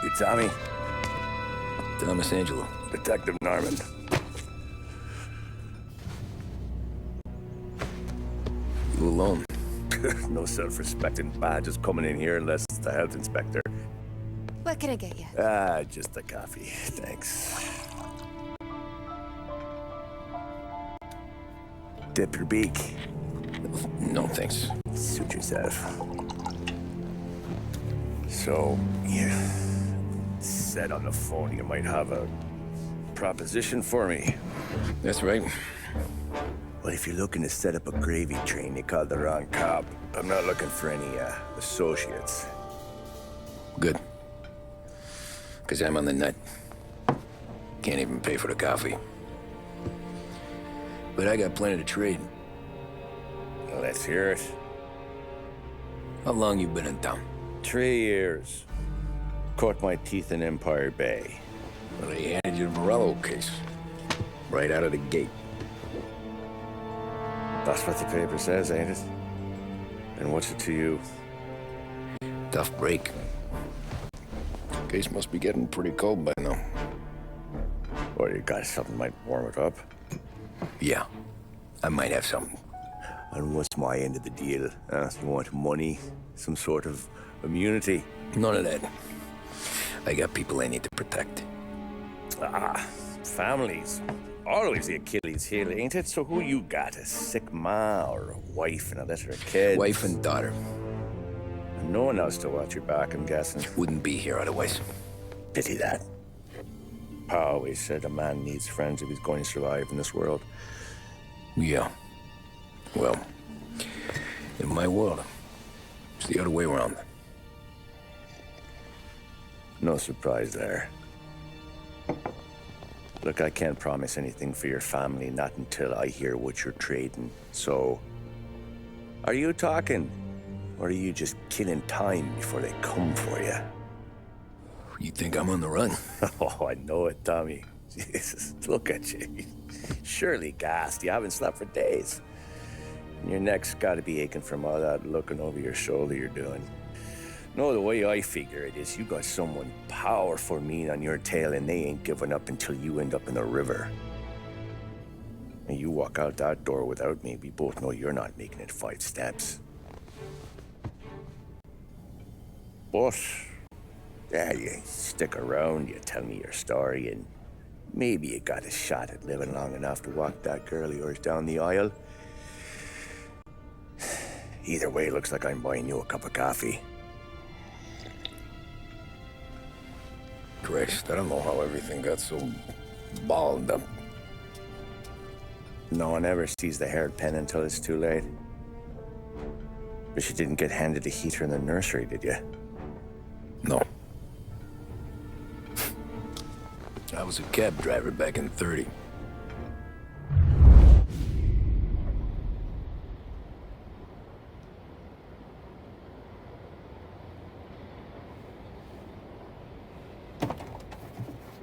You Tommy? Thomas Angelo. Detective Norman. You alone? No self-respecting badges coming in here unless it's the health inspector. What can I get you? Just a coffee. Thanks. Dip your beak. No, thanks. Suit yourself. So, you said on the phone you might have a proposition for me. That's right. Well, if you're looking to set up a gravy train, you called the wrong cop. I'm not looking for any, associates. Good. Because I'm on the nut. Can't even pay for the coffee. But I got plenty to trade. Well, let's hear it. How long you been in town? 3 years. Caught my teeth in Empire Bay. Well, they handed you the Morello case. Right out of the gate. That's what the paper says, ain't it? And what's it to you? Tough break. Case must be getting pretty cold by now. Or you got something might warm it up? Yeah, I might have something. And what's my end of the deal? You want money? Some sort of immunity? None of that. I got people I need to protect. Families. Always the Achilles heel, ain't it? So who you got? A sick ma or a wife and a litter of kids? Wife and daughter. And no one else to watch your back, I'm guessing. Wouldn't be here otherwise. Pity that. Pa always said a man needs friends if he's going to survive in this world. Yeah. Well, in my world, it's the other way around. No surprise there. Look, I can't promise anything for your family, not until I hear what you're trading. So, are you talking? Or are you just killing time before they come for you? You think I'm on the run? Oh, I know it, Tommy. Jesus, look at you. Surely gassed. You haven't slept for days. And your neck's got to be aching from all that looking over your shoulder you're doing. No, the way I figure it is you got someone powerful mean on your tail and they ain't giving up until you end up in the river. And you walk out that door without me, we both know you're not making it 5 steps. But, yeah, you stick around, you tell me your story, and maybe you got a shot at living long enough to walk that girl of yours down the aisle. Either way, looks like I'm buying you a cup of coffee. Christ, I don't know how everything got so balled up. No one ever sees the hairpin until it's too late. But you didn't get handed a heater in the nursery, did you? No. I was a cab driver back in '30.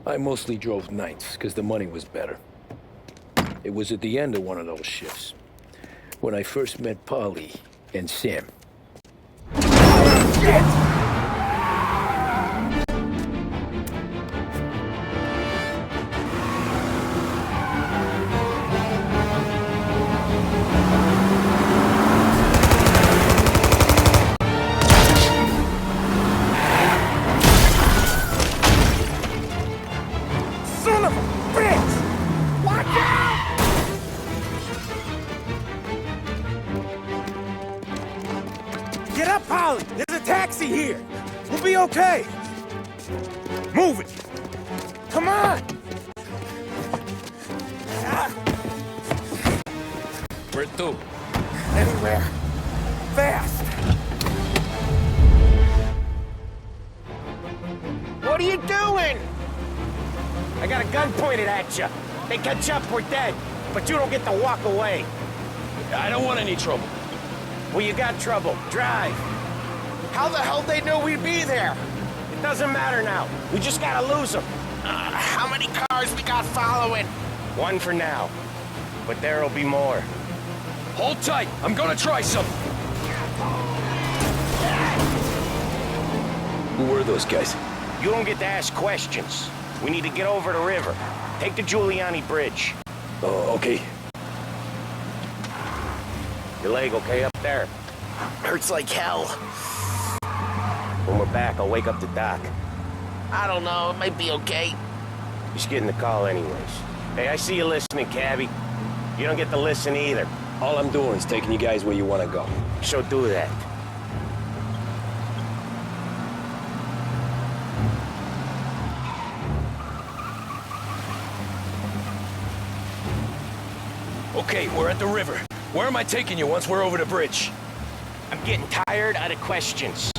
I mostly drove nights, because the money was better. It was at the end of one of those shifts, when I first met Polly and Sam. Shit! Here. We'll be okay. Move it. Come on. Where to? Anywhere. Fast. What are you doing? I got a gun pointed at you. They catch up, we're dead. But you don't get to walk away. I don't want any trouble. Well, you got trouble. Drive. How the hell they knew we'd be there? It doesn't matter now. We just gotta lose them. How many cars we got following? 1 for now. But there'll be more. Hold tight. I'm gonna try something. Who were those guys? You don't get to ask questions. We need to get over the river. Take the Giuliani Bridge. Oh, okay. Your leg okay up there? Hurts like hell. When we're back, I'll wake up the doc. I don't know, it might be okay. Just getting the call anyways. Hey, I see you listening, cabbie. You don't get to listen either. All I'm doing is taking you guys where you want to go. So do that. Okay, we're at the river. Where am I taking you once we're over the bridge? I'm getting tired of the questions.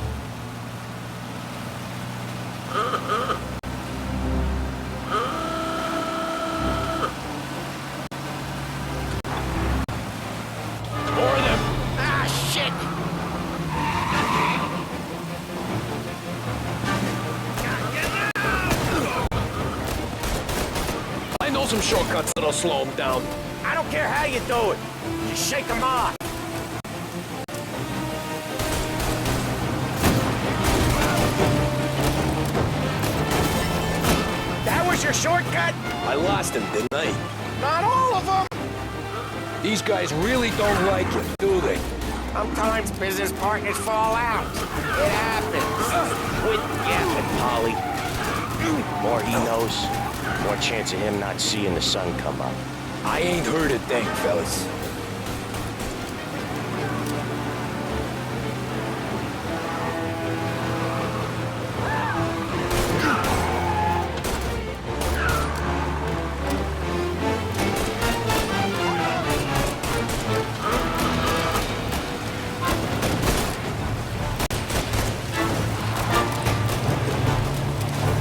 More of them. Ah, shit! I know some shortcuts that'll slow them down. I don't care how you do it. Just shake them off. That was your shortcut? I lost him, didn't I? Not all of them. These guys really don't like it, do they? Sometimes business partners fall out. It happens. Quit yapping, Polly. More he knows, more chance of him not seeing the sun come up. I ain't heard a thing, fellas.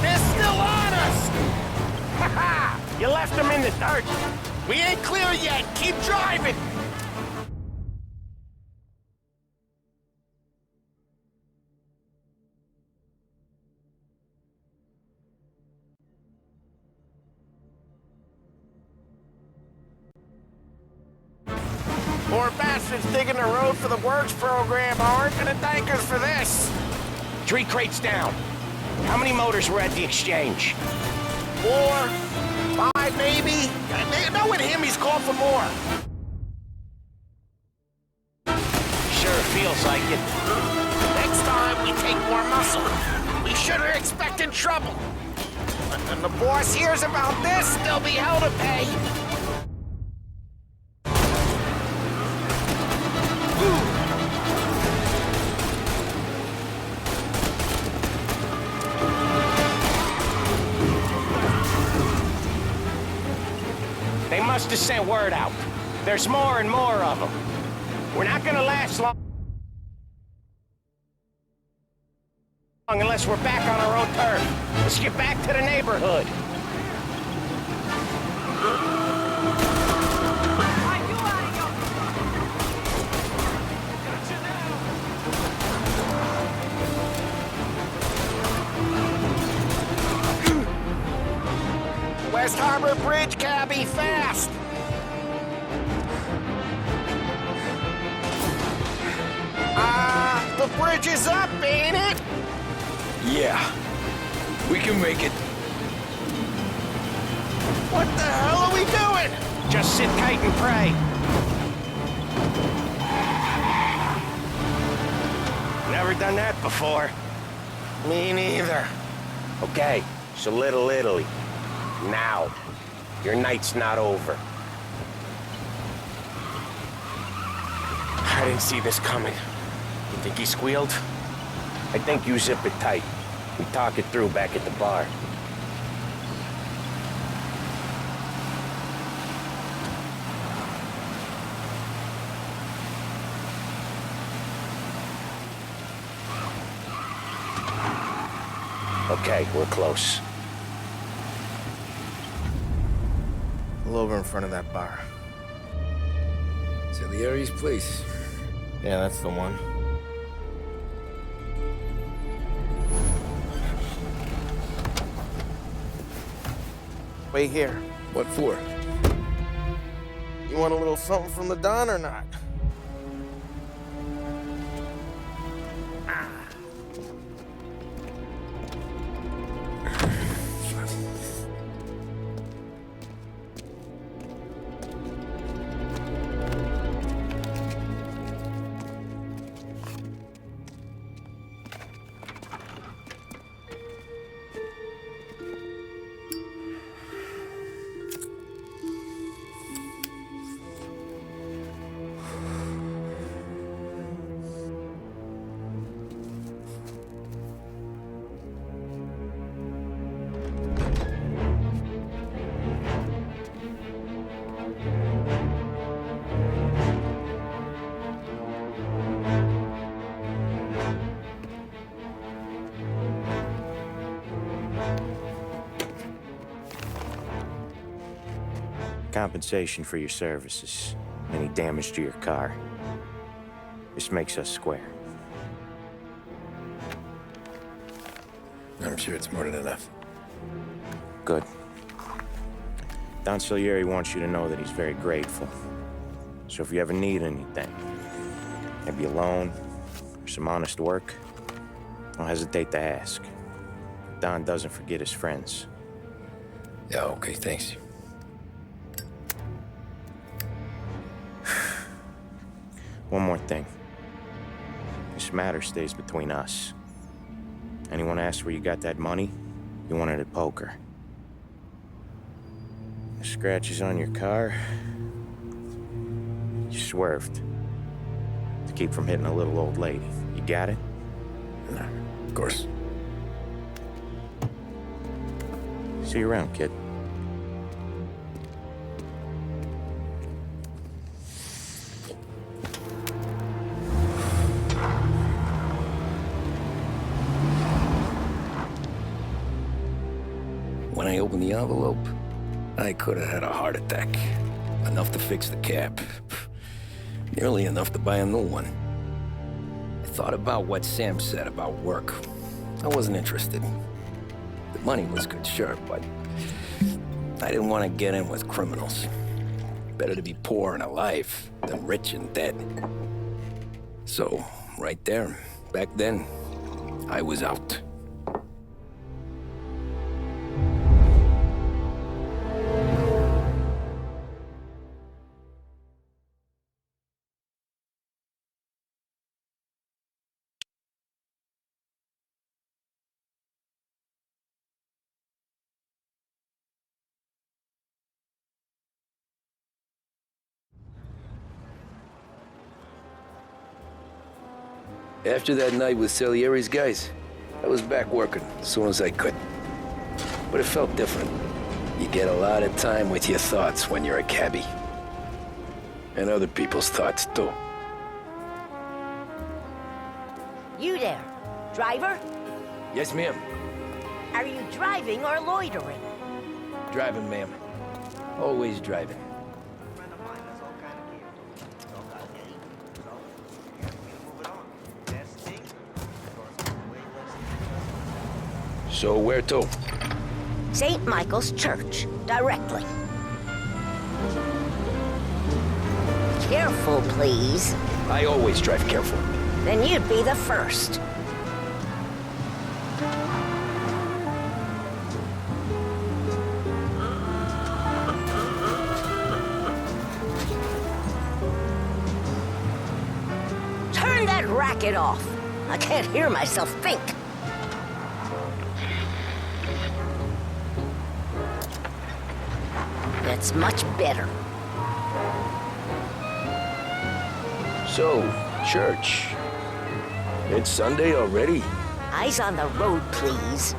They're still on us! Ha ha! You left them in the dirt. We ain't clear yet! Keep driving! Poor bastards digging the road for the works program aren't gonna thank us for this. 3 crates down. How many motors were at the exchange? 4, 5 maybe? I know with him he's called for more. Sure feels like it. Next time we take more muscle. We sure are expecting trouble. When the boss hears about this, there'll be hell to pay. They must have sent word out. There's more and more of them. We're not gonna last long unless we're back on our own turf. Let's get back to the neighborhood. West Harbor Bridge, cabbie, fast! The bridge is up, ain't it? Yeah. We can make it. What the hell are we doing? Just sit tight and pray. Never done that before. Me neither. Okay, so Little Italy. Now. Your night's not over. I didn't see this coming. You think he squealed? I think you zip it tight. We talk it through back at the bar. Okay, we're close. A little over in front of that bar. Salieri's place. Yeah, that's the one. Wait here. What for? You want a little something from the Don or not? compensation for your services, any damage to your car. This makes us square. I'm sure it's more than enough. Good. Don Salieri wants you to know that he's very grateful. So if you ever need anything, maybe a loan or some honest work, don't hesitate to ask. Don doesn't forget his friends. Yeah, okay, thanks. One more thing. This matter stays between us. Anyone asks where you got that money, you won it at poker. The scratches on your car, you swerved to keep from hitting a little old lady. You got it? Nah, of course. See you around, kid. When I opened the envelope, I could have had a heart attack. Enough to fix the cab. Nearly enough to buy a new one. I thought about what Sam said about work. I wasn't interested. The money was good, sure, but I didn't want to get in with criminals. Better to be poor and alive than rich and dead. So, right there, back then, I was out. After that night with Salieri's guys, I was back working as soon as I could. But it felt different. You get a lot of time with your thoughts when you're a cabbie. And other people's thoughts, too. You there, driver? Yes, ma'am. Are you driving or loitering? Driving, ma'am. Always driving. So where to? St. Michael's Church, directly. Careful, please. I always drive careful. Then you'd be the first. Turn that racket off. I can't hear myself think. That's much better. So, church. It's Sunday already? Eyes on the road, please.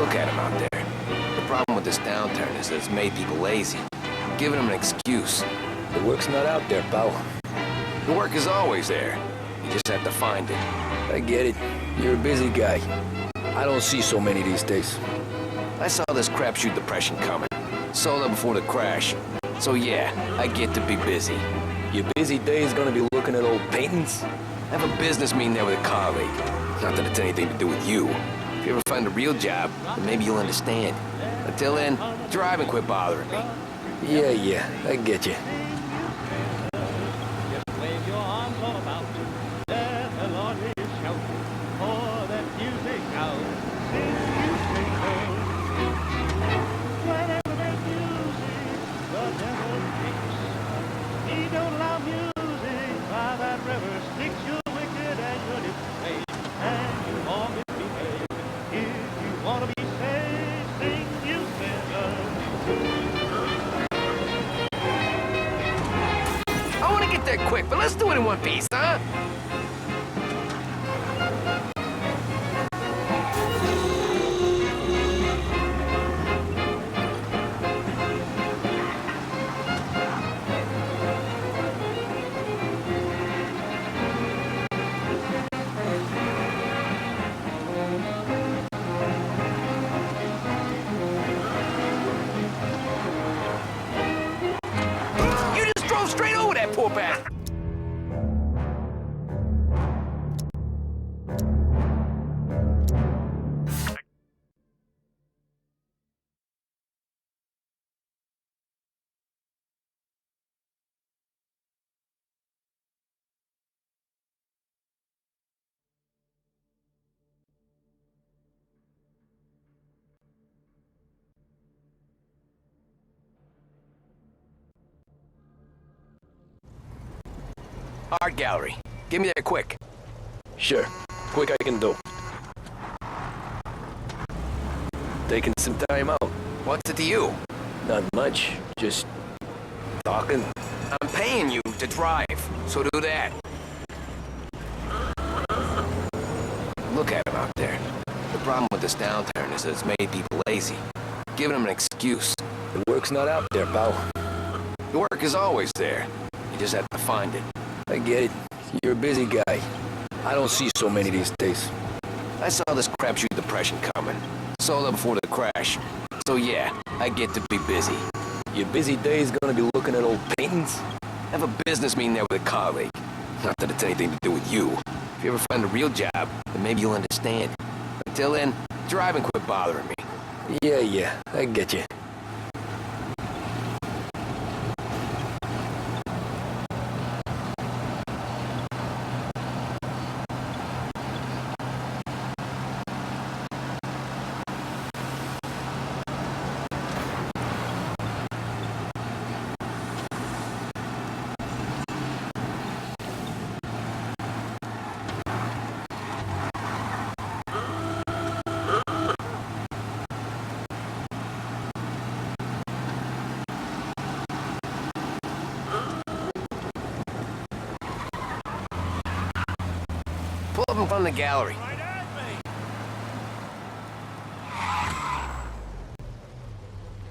Look at them out there. The problem with this downturn is that it's made people lazy. Giving them an excuse. The work's not out there, pal. The work is always there. You just have to find it. I get it. You're a busy guy. I don't see so many these days. I saw this crapshoot depression coming. Sold out before the crash. So yeah, I get to be busy. Your busy day is gonna be looking at old paintings? I have a business meeting there with a colleague. Not that it's anything to do with you. If you ever find a real job, then maybe you'll understand. Until then, drive and quit bothering me. Yeah, I get you. Wave your arms all about. Let the Lord shout. Pour that music out. Sing you sing low. Whenever there's music, the devil kicks. He don't allow music by that river. Sticks you wicked and you're afraid. And you always behave. If you want to be saved, sing you sing low. I want to get there quick, but let's do it in one piece, huh? You just drove straight over that poor bastard. Art gallery. Get me there quick. Sure. Quick I can do. Taking some time out. What's it to you? Not much. Just talking. I'm paying you to drive, so do that. Look at them out there. The problem with this downturn is that it's made people lazy. Giving them an excuse. The work's not out there, pal. The work is always there. You just have to find it. I get it. You're a busy guy. I don't see so many these days. I saw this crapshoot depression coming. Sold out before the crash. So yeah, I get to be busy. Your busy day is gonna be looking at old paintings? I have a business meeting there with a colleague. Not that it's anything to do with you. If you ever find a real job, then maybe you'll understand. Until then, drive and quit bothering me. Yeah, I get you. Pull up in front of the gallery.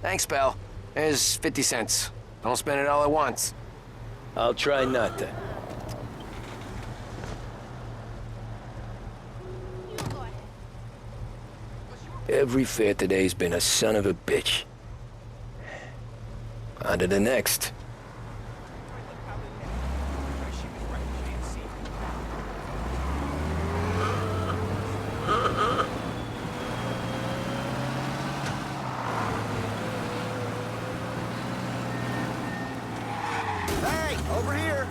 Thanks, pal. There's 50 cents. Don't spend it all at once. I'll try not to. Every fare today's been a son of a bitch. On to the next. Hey, over here!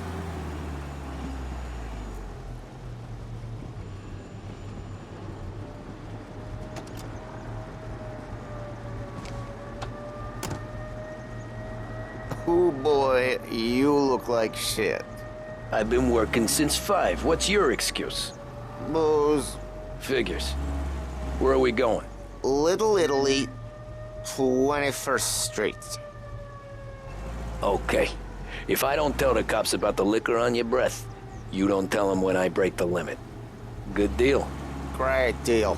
Oh boy, you look like shit. I've been working since 5. What's your excuse? Booze. Figures. Where are we going? Little Italy, 21st Street. Okay. If I don't tell the cops about the liquor on your breath, you don't tell them when I break the limit. Good deal. Great deal.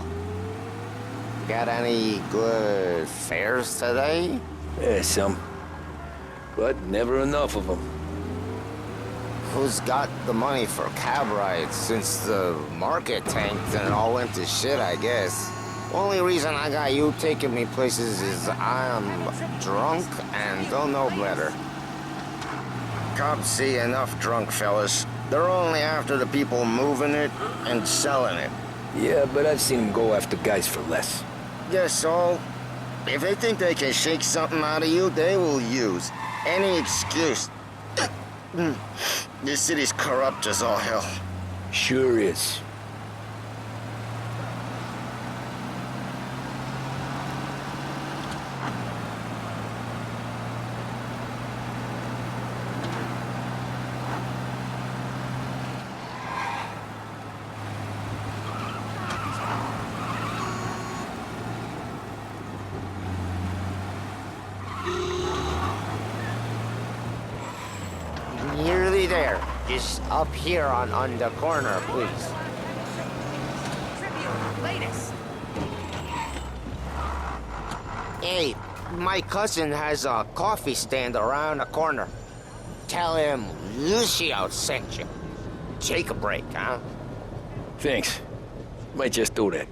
Got any good fares today? Yeah, some. But never enough of them. Who's got the money for cab rides since the market tanked and it all went to shit, I guess? Only reason I got you taking me places is I'm drunk and don't know better. Cops see enough drunk fellas. They're only after the people moving it and selling it. Yeah, but I've seen them go after guys for less. Yes, so if they think they can shake something out of you, they will use any excuse. This city's corrupt as all hell. Sure is. Nearly there. Just up here on the corner, please. Hey, my cousin has a coffee stand around the corner. Tell him Lucio sent you. Take a break, huh? Thanks. Might just do that.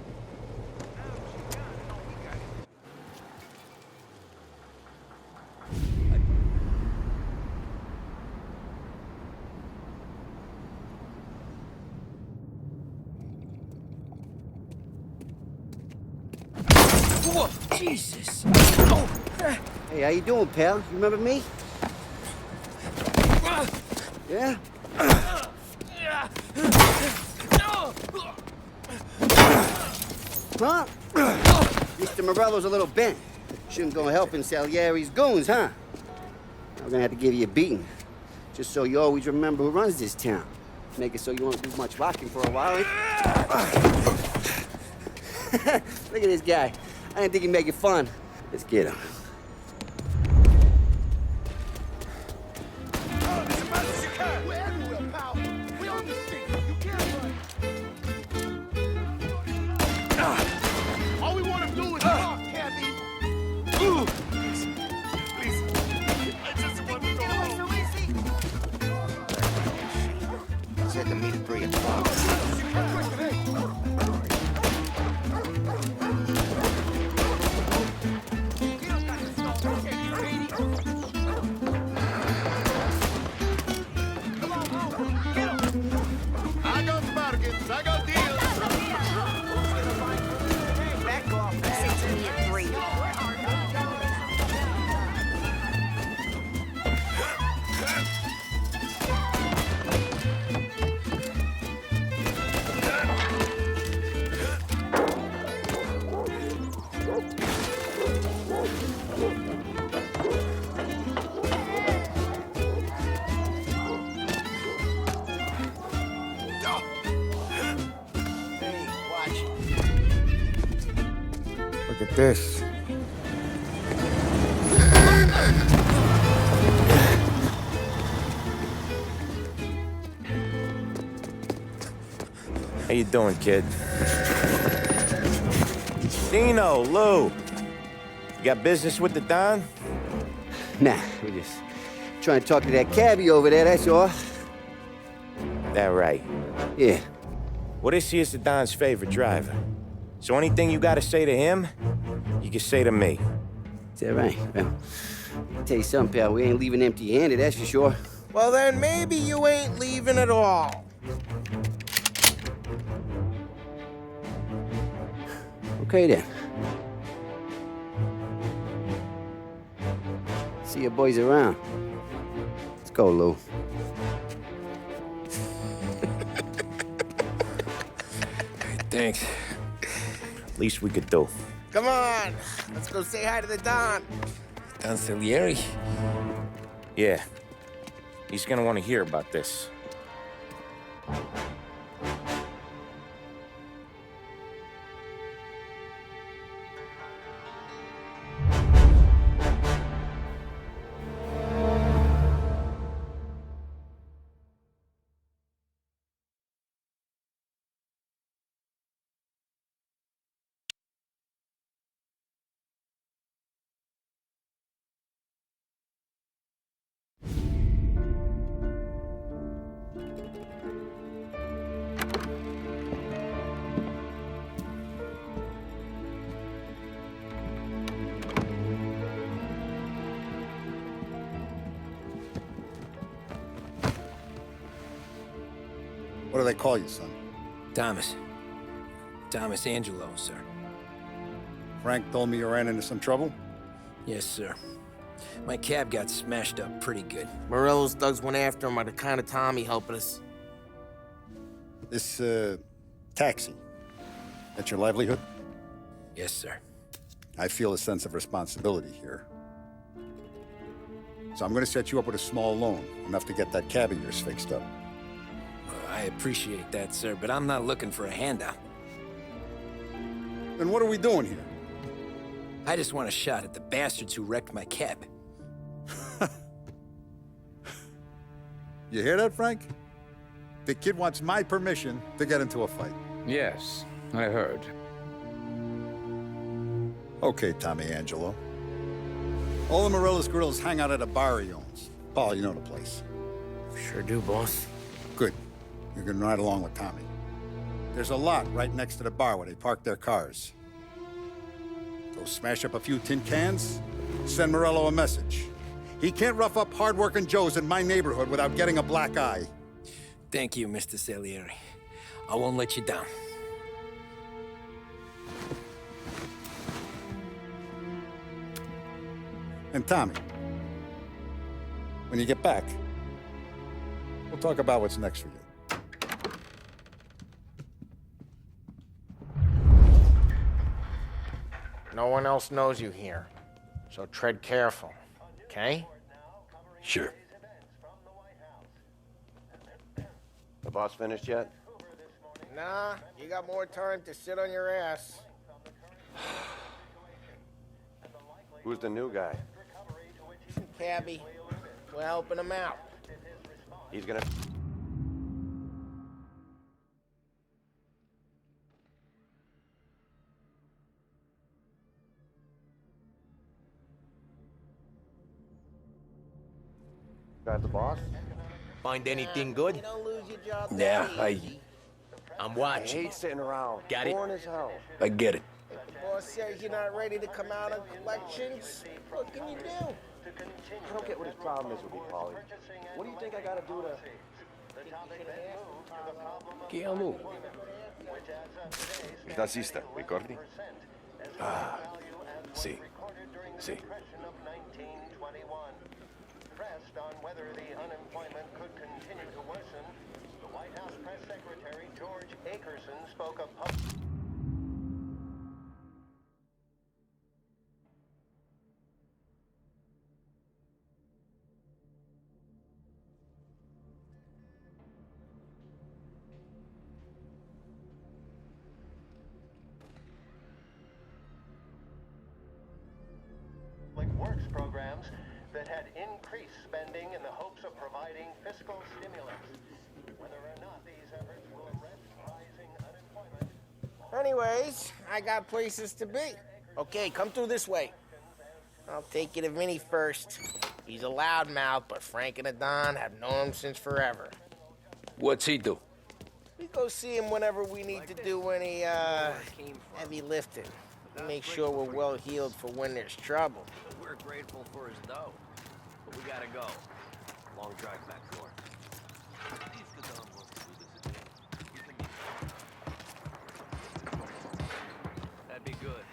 Whoa, Jesus! Hey, how you doing, pal? You remember me? Yeah? Huh? Mr. Morello's a little bent. Shouldn't go helping Salieri's goons, huh? I'm gonna have to give you a beating. Just so you always remember who runs this town. Make it so you won't do much rocking for a while. Look at this guy. I didn't think he'd make it fun. Let's get him. All we want to do is talk, Kathy. Please. I just want to go home. Said to meet at 3 o'clock. I got bargains. I got deals. Back off. Say to me at 3. Look at this. How you doing, kid? Dino, Lou. You got business with the Don? Nah, we're just trying to talk to that cabbie over there, that's all. That right. Yeah. Well, this here's the Don's favorite driver. So anything you gotta say to him, you can say to me. Is that right? Well, I'll tell you something, pal. We ain't leaving empty-handed, that's for sure. Well, then maybe you ain't leaving at all. Okay, then. See you boys around. Let's go, Lou. Thanks. Least we could do. Come on, let's go say hi to the Don. Don Salieri? Yeah. He's gonna want to hear about this. What do they call you, son? Thomas. Thomas Angelo, sir. Frank told me you ran into some trouble? Yes, sir. My cab got smashed up pretty good. Morello's thugs went after him by the kind of Tommy helping us. This, taxi. That's your livelihood? Yes, sir. I feel a sense of responsibility here. So I'm gonna set you up with a small loan, enough to get that cab of yours fixed up. I appreciate that, sir, but I'm not looking for a handout. Then what are we doing here? I just want a shot at the bastards who wrecked my cab. You hear that, Frank? The kid wants my permission to get into a fight. Yes, I heard. Okay, Tommy Angelo. All the Morello's girls hang out at a bar he owns. Paul, you know the place. Sure do, boss. Good. You can ride along with Tommy. There's a lot right next to the bar where they park their cars. Go smash up a few tin cans, send Morello a message. He can't rough up hard-working Joes in my neighborhood without getting a black eye. Thank you, Mr. Salieri. I won't let you down. And Tommy, when you get back, we'll talk about what's next for you. No one else knows you here, so tread careful, okay? Sure. The boss finished yet? Nah, you got more time to sit on your ass. Who's the new guy? Cabby, we're helping him out. He's gonna... Got the boss? Find anything good? You don't lose your job Yeah, that easy. I'm I watching. hate sitting around. Got it? Boring as hell. I get it. If the boss says you're not ready to come out on collections, what can you do? I don't get what his problem is with me, Paulie. What do you think I gotta do to... ¿Qué amo? Naciste, ricordi? Ah, sí, sí. Pressed on whether the unemployment could continue to worsen, the White House Press Secretary George Akerson spoke of public works programs that had increased spending in the hopes of providing fiscal stimulus. Whether or not these efforts will arrest rising unemployment. Anyways, I got places to be. Okay, come through this way. I'll take you to Vinny first. He's a loudmouth, but Frank and the Don have known him since forever. What's he do? We go see him whenever we need to do any, heavy lifting. We make sure we're well healed for when there's trouble. We're grateful for his dough, but we gotta go. Long drive back north. That'd be good.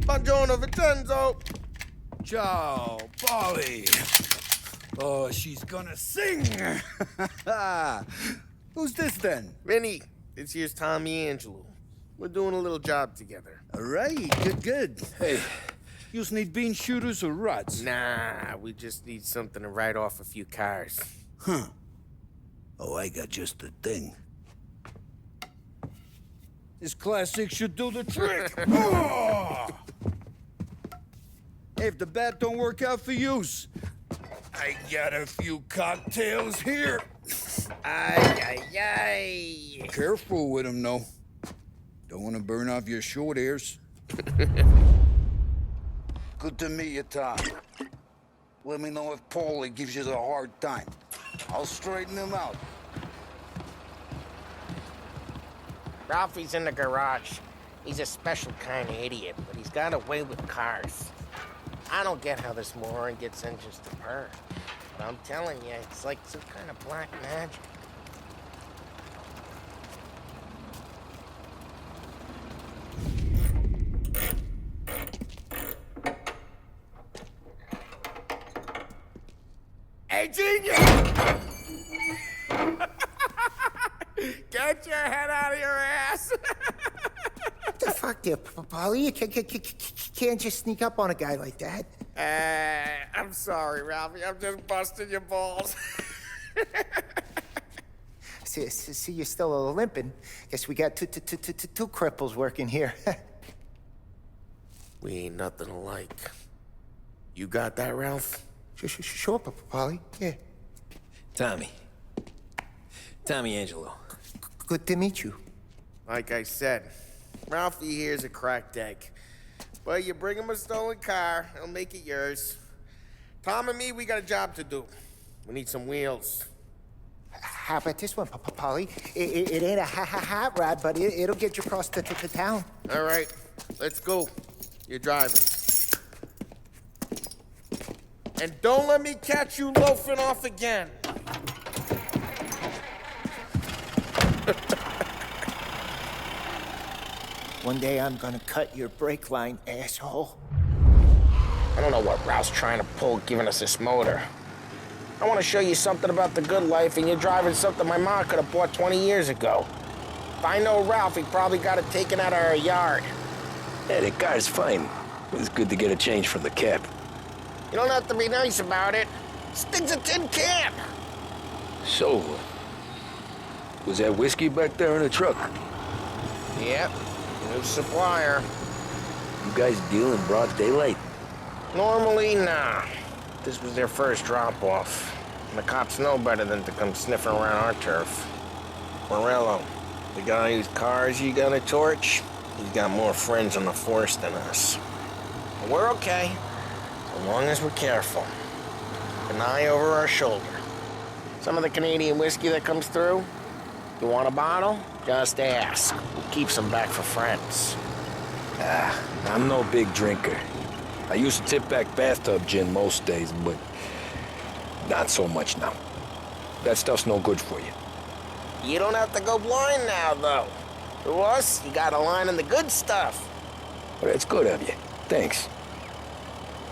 Buongiorno, Vincenzo! Ciao, Polly. Oh, she's gonna sing. Who's this then? Vinny, this here's Tommy Angelo. We're doing a little job together. All right, good. Hey, you need bean shooters or rods? Nah, we just need something to write off a few cars. Huh. Oh, I got just the thing. This classic should do the trick. Oh! Hey, if the bat don't work out for yous, I got a few cocktails here. Ay. Careful with them, though. Don't want to burn off your short hairs. Good to meet you, Tom. Let me know if Paulie gives you the hard time. I'll straighten him out. Ralphie's in the garage. He's a special kind of idiot, but he's got a way with cars. I don't get how this moron gets engines to burn. I'm telling you, it's like some kind of black magic. Hey, genius! Get your head out of your ass! What the fuck there, Polly? You can't just sneak up on a guy like that. I'm sorry, Ralphie. I'm just busting your balls. See, you're still limping. Guess we got two cripples working here. We ain't nothing alike. You got that, Ralph? Sure, Polly. Yeah. Tommy Angelo. Good to meet you. Like I said, Ralphie here's a cracked egg. But you bring him a stolen car, he'll make it yours. Tom and me, we got a job to do. We need some wheels. How about this one, Polly? It ain't a hot rod, but it'll get you across to town. All right, let's go. You're driving. And don't let me catch you loafing off again. One day I'm gonna cut your brake line, asshole. I don't know what Ralph's trying to pull giving us this motor. I want to show you something about the good life, and you're driving something my mom could have bought 20 years ago. If I know Ralph, he probably got it taken out of our yard. Yeah, the car's fine. It's good to get a change from the cab. You don't have to be nice about it. This thing's a tin can. So, was that whiskey back there in the truck? Yep, new supplier. You guys deal in broad daylight? Normally, nah. This was their first drop-off. And the cops know better than to come sniffing around our turf. Morello, the guy whose cars you got a torch, he's got more friends on the force than us. But we're okay, as long as we're careful. An eye over our shoulder. Some of the Canadian whiskey that comes through, you want a bottle? Just ask. We'll keep some back for friends. I'm no big drinker. I used to tip back bathtub gin most days, but not so much now. That stuff's no good for you. You don't have to go blind now, though. To us, you got a line in the good stuff. Well, that's good of you. Thanks.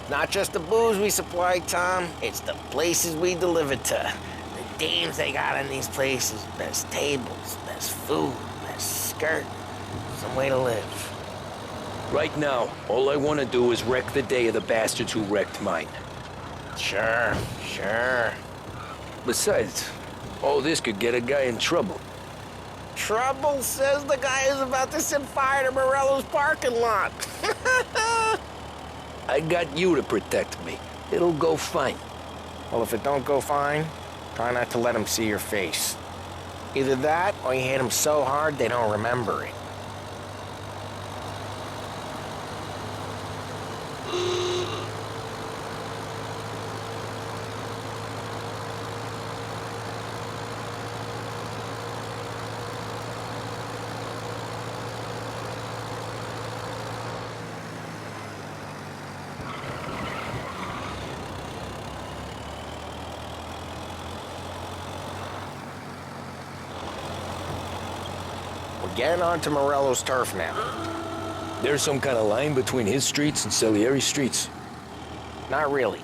Not just the booze we supply, Tom. It's the places we deliver to. The dames they got in these places. Best tables, best food, best skirt. Some way to live. Right now, all I want to do is wreck the day of the bastards who wrecked mine. Sure. Besides, all this could get a guy in trouble. Trouble, says the guy who's about to set fire to Morello's parking lot. I got you to protect me. It'll go fine. Well, if it don't go fine, try not to let them see your face. Either that, or you hit them so hard they don't remember it. We're getting onto Morello's turf now. There's some kind of line between his streets and Salieri's streets? Not really.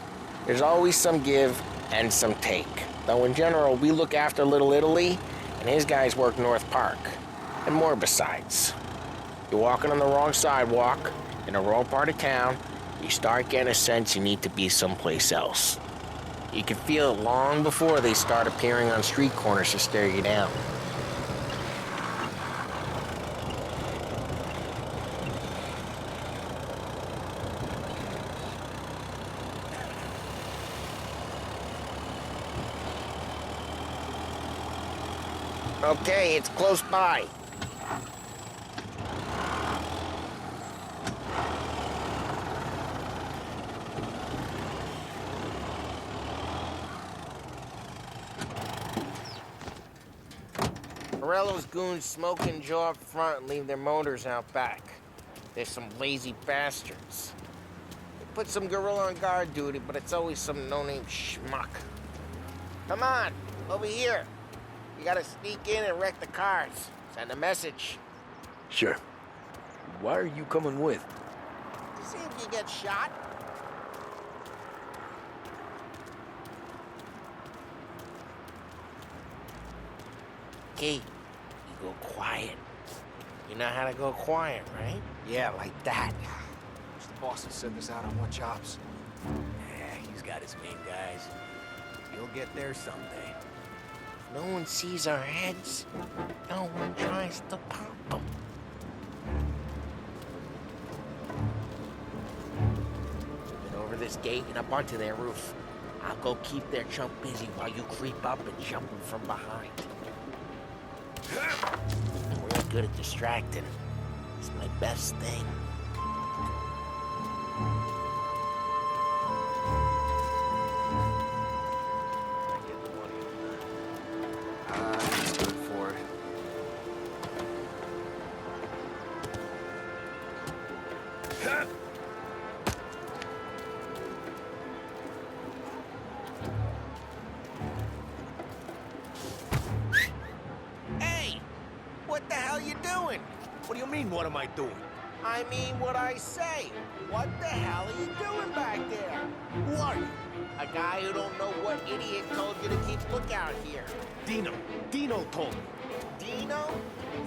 There's always some give and some take. Though in general, we look after Little Italy, and his guys work North Park. And more besides. You're walking on the wrong sidewalk, in the wrong part of town, you start getting a sense you need to be someplace else. You can feel it long before they start appearing on street corners to stare you down. Okay, it's close by. Morello's goons smoke and jaw up front and leave their motors out back. They're some lazy bastards. They put some gorilla on guard duty, but it's always some no-name schmuck. Come on, over here. You gotta sneak in and wreck the cars. Send a message. Sure. Why are you coming with? To see if you get shot. Okay, you go quiet. You know how to go quiet, right? Yeah, like that. Wish the boss had sent us out on more jobs. Yeah, he's got his main guys. You'll get there someday. No one sees our heads. No one tries to pop them. Get over this gate and up onto their roof. I'll go keep their chump busy while you creep up and jump him from behind. I'm real good at distracting. It's my best thing. He's good for it. Hey! What the hell you doing? What do you mean, what am I doing? I mean what I say. What the hell are you doing back there? Who are you? A guy who don't know what idiot told you to keep lookout here. Dino. Dino told me. Dino?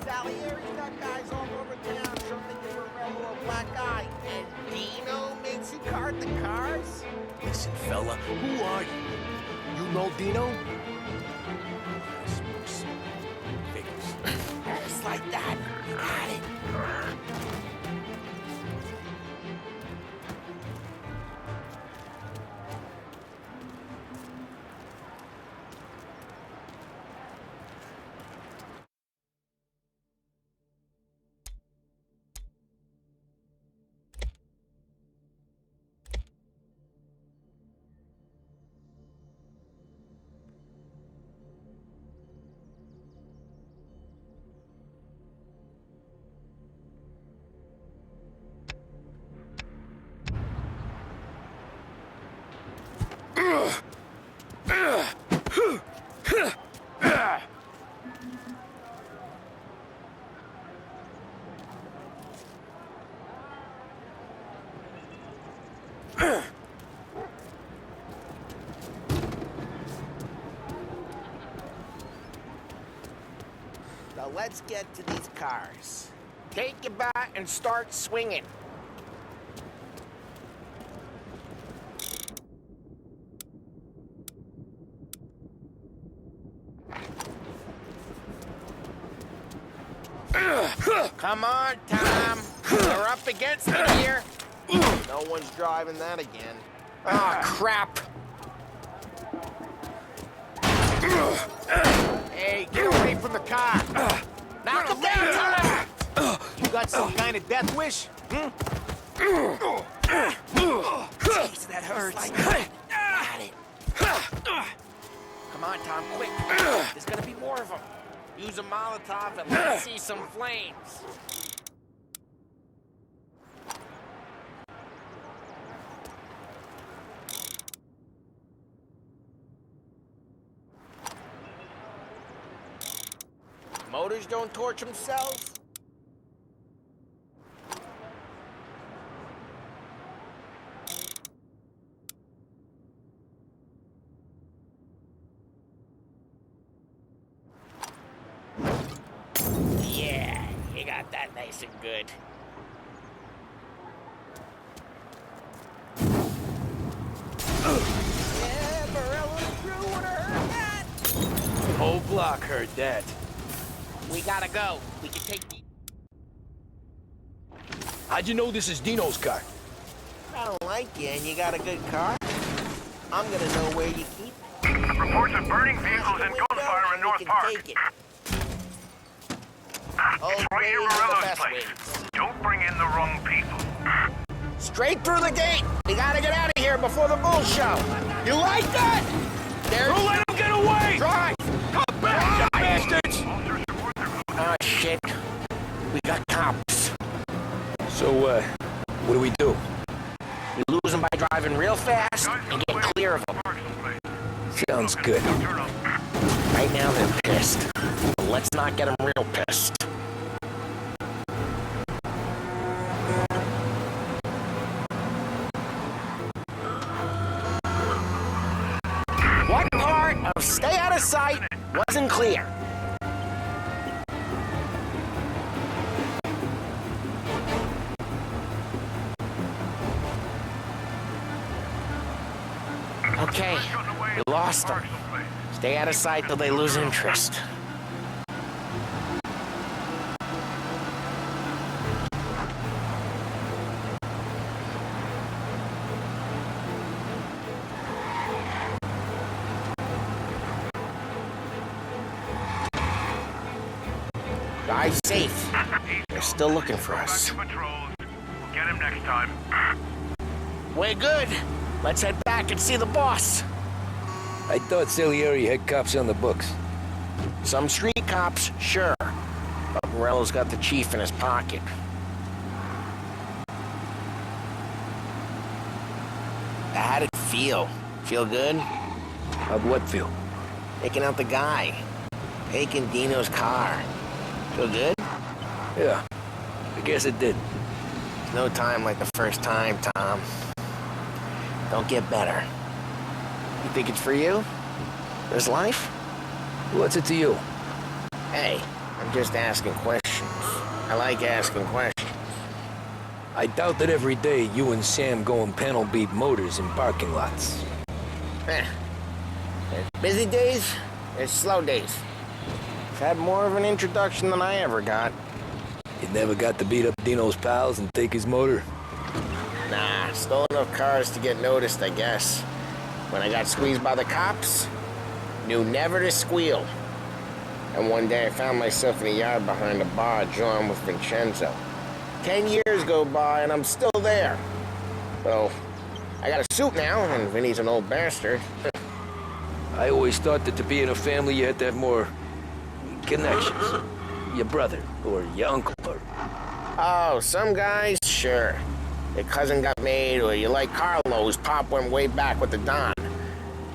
Salieri's got guys all over town trying to give a rebel a black eye. And Dino makes you cart the cars? Listen, fella, who are you? You know Dino? Figures. Just like that. You got it. Now let's get to these cars. Take your bat and start swinging. Come on, Tom. We're up against it here. No one's driving that again. Oh, crap. Hey, get away from the car! Knock him down, Tom! You got some kind of death wish? Jeez, that hurts. Like that. Got it. Come on, Tom, quick. There's gonna be more of them. Use a Molotov and let's see some flames. Motors don't torch themselves? Yeah, you got that nice and good. Yeah, Morello's crew would have heard that. The whole block heard that. We gotta go. We can take the... How'd you know this is Dino's car? I don't like you and you got a good car. I'm gonna know where you keep it. Reports of burning vehicles and gunfire in North Park. Take it. It's right here, Morello's place. Don't bring in the wrong people. Straight through the gate. We gotta get out of here before the bull show. You like that? Don't let him get away! Drive! Come back, you bastards! Oh, shit. We got cops. So, what do we do? We lose them by driving real fast and get clear of them. Sounds good. Right now they're pissed. But let's not get them real pissed. What part of stay out of sight wasn't clear? Okay, we lost them. Stay out of sight till they lose interest. Guy's safe. They're still looking for us. We'll get him next time. We're good. Let's head back and see the boss. I thought Salieri had cops on the books. Some street cops, sure. But Morello's got the chief in his pocket. How'd it feel? Feel good? How'd what feel? Taking out the guy. Taking Dino's car. Feel good? Yeah, I guess it did. There's no time like the first time, Tom. Don't get better. You think it's for you? This life? What's it to you? Hey, I'm just asking questions. I like asking questions. I doubt that every day you and Sam go and panel beat motors in parking lots. There's busy days, there's slow days. I've had more of an introduction than I ever got. You never got to beat up Dino's pals and take his motor? Nah, stole enough cars to get noticed, I guess. When I got squeezed by the cops, knew never to squeal. And one day I found myself in a yard behind a bar drawn with Vincenzo. 10 years go by and I'm still there. So, I got a suit now, and Vinny's an old bastard. I always thought that to be in a family you had to have more connections. Your brother, or your uncle, or... Oh, some guys, sure. Your cousin got made, or you like Carlo, whose pop went way back with the Don.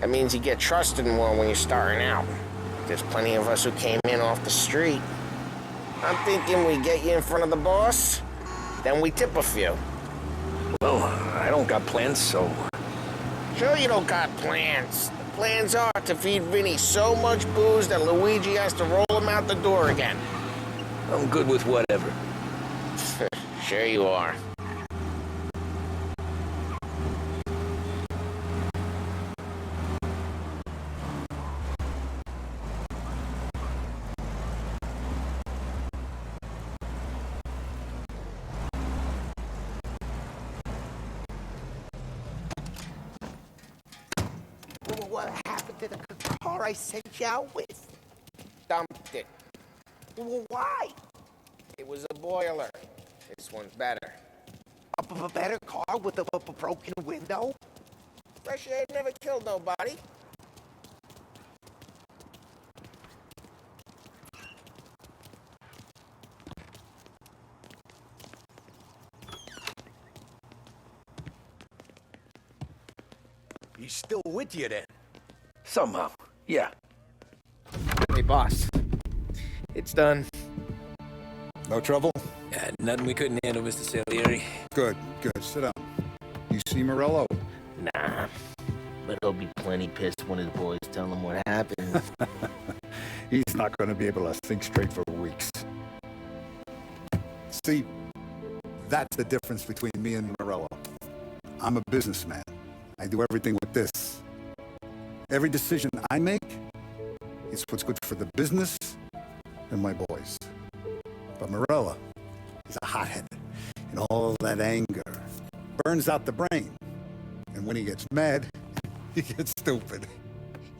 That means you get trusted more when you're starting out. There's plenty of us who came in off the street. I'm thinking we get you in front of the boss, then we tip a few. Well, I don't got plans, so... Sure you don't got plans. The plans are to feed Vinny so much booze that Luigi has to roll him out the door again. I'm good with whatever. Sure you are. What happened to the car I sent you out with? Dumped it. Well, why? It was a boiler. This one's better. A better car with a broken window? Fresh air never killed nobody. He's still with you then? Somehow, yeah. Hey, boss. It's done. No trouble? Yeah, nothing we couldn't handle, Mr. Salieri. Good, good. Sit down. You see Morello? Nah. But he'll be plenty pissed when his boys tell him what happened. He's not going to be able to think straight for weeks. See, that's the difference between me and Morello. I'm a businessman. I do everything with this. Every decision I make is what's good for the business and my boys. But Morello is a hothead, and all that anger burns out the brain. And when he gets mad, he gets stupid.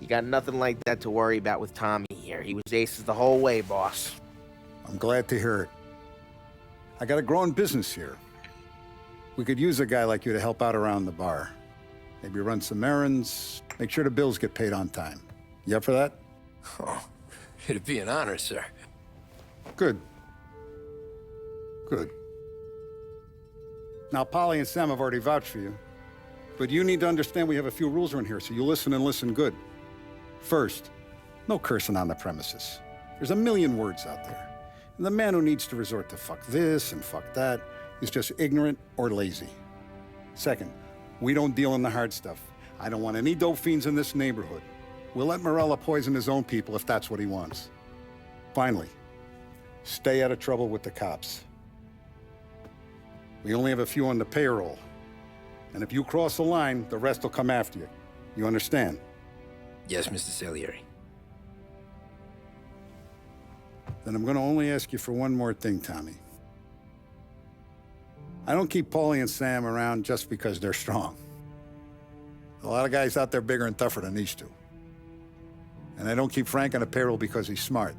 You got nothing like that to worry about with Tommy here. He was aces the whole way, boss. I'm glad to hear it. I got a growing business here. We could use a guy like you to help out around the bar. Maybe run some errands, make sure the bills get paid on time. You up for that? Oh, it'd be an honor, sir. Good. Good. Now, Polly and Sam have already vouched for you. But you need to understand we have a few rules around here, so you listen and listen good. First, no cursing on the premises. There's a million words out there. And the man who needs to resort to fuck this and fuck that is just ignorant or lazy. Second, we don't deal in the hard stuff. I don't want any dope fiends in this neighborhood. We'll let Morella poison his own people if that's what he wants. Finally, stay out of trouble with the cops. We only have a few on the payroll. And if you cross the line, the rest will come after you. You understand? Yes, Mr. Salieri. Then I'm gonna only ask you for one more thing, Tommy. I don't keep Paulie and Sam around just because they're strong. A lot of guys out there bigger and tougher than these two. And I don't keep Frank on the payroll because he's smart.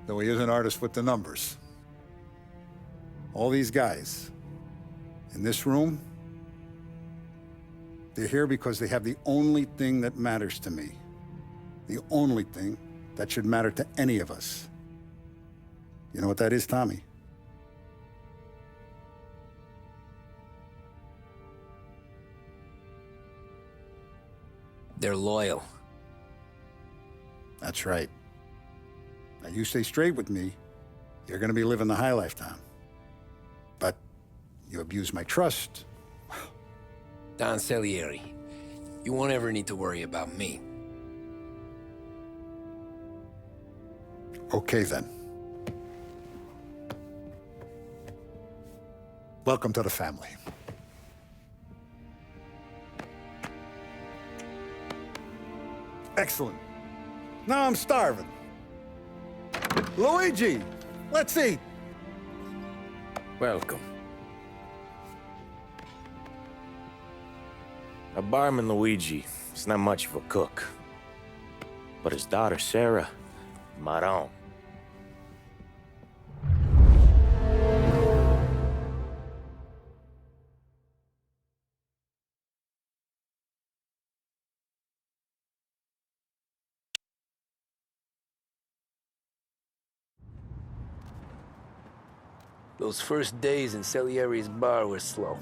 Though he is an artist with the numbers. All these guys in this room, they're here because they have the only thing that matters to me. The only thing that should matter to any of us. You know what that is, Tommy? They're loyal. That's right. Now you stay straight with me, you're gonna be living the high life, Tom. But you abuse my trust. Don Salieri, you won't ever need to worry about me. Okay, then. Welcome to the family. Excellent. Now I'm starving. Luigi, let's eat. Welcome. A barman Luigi is not much of a cook. But his daughter Sarah, Maron. Those first days in Salieri's bar were slow.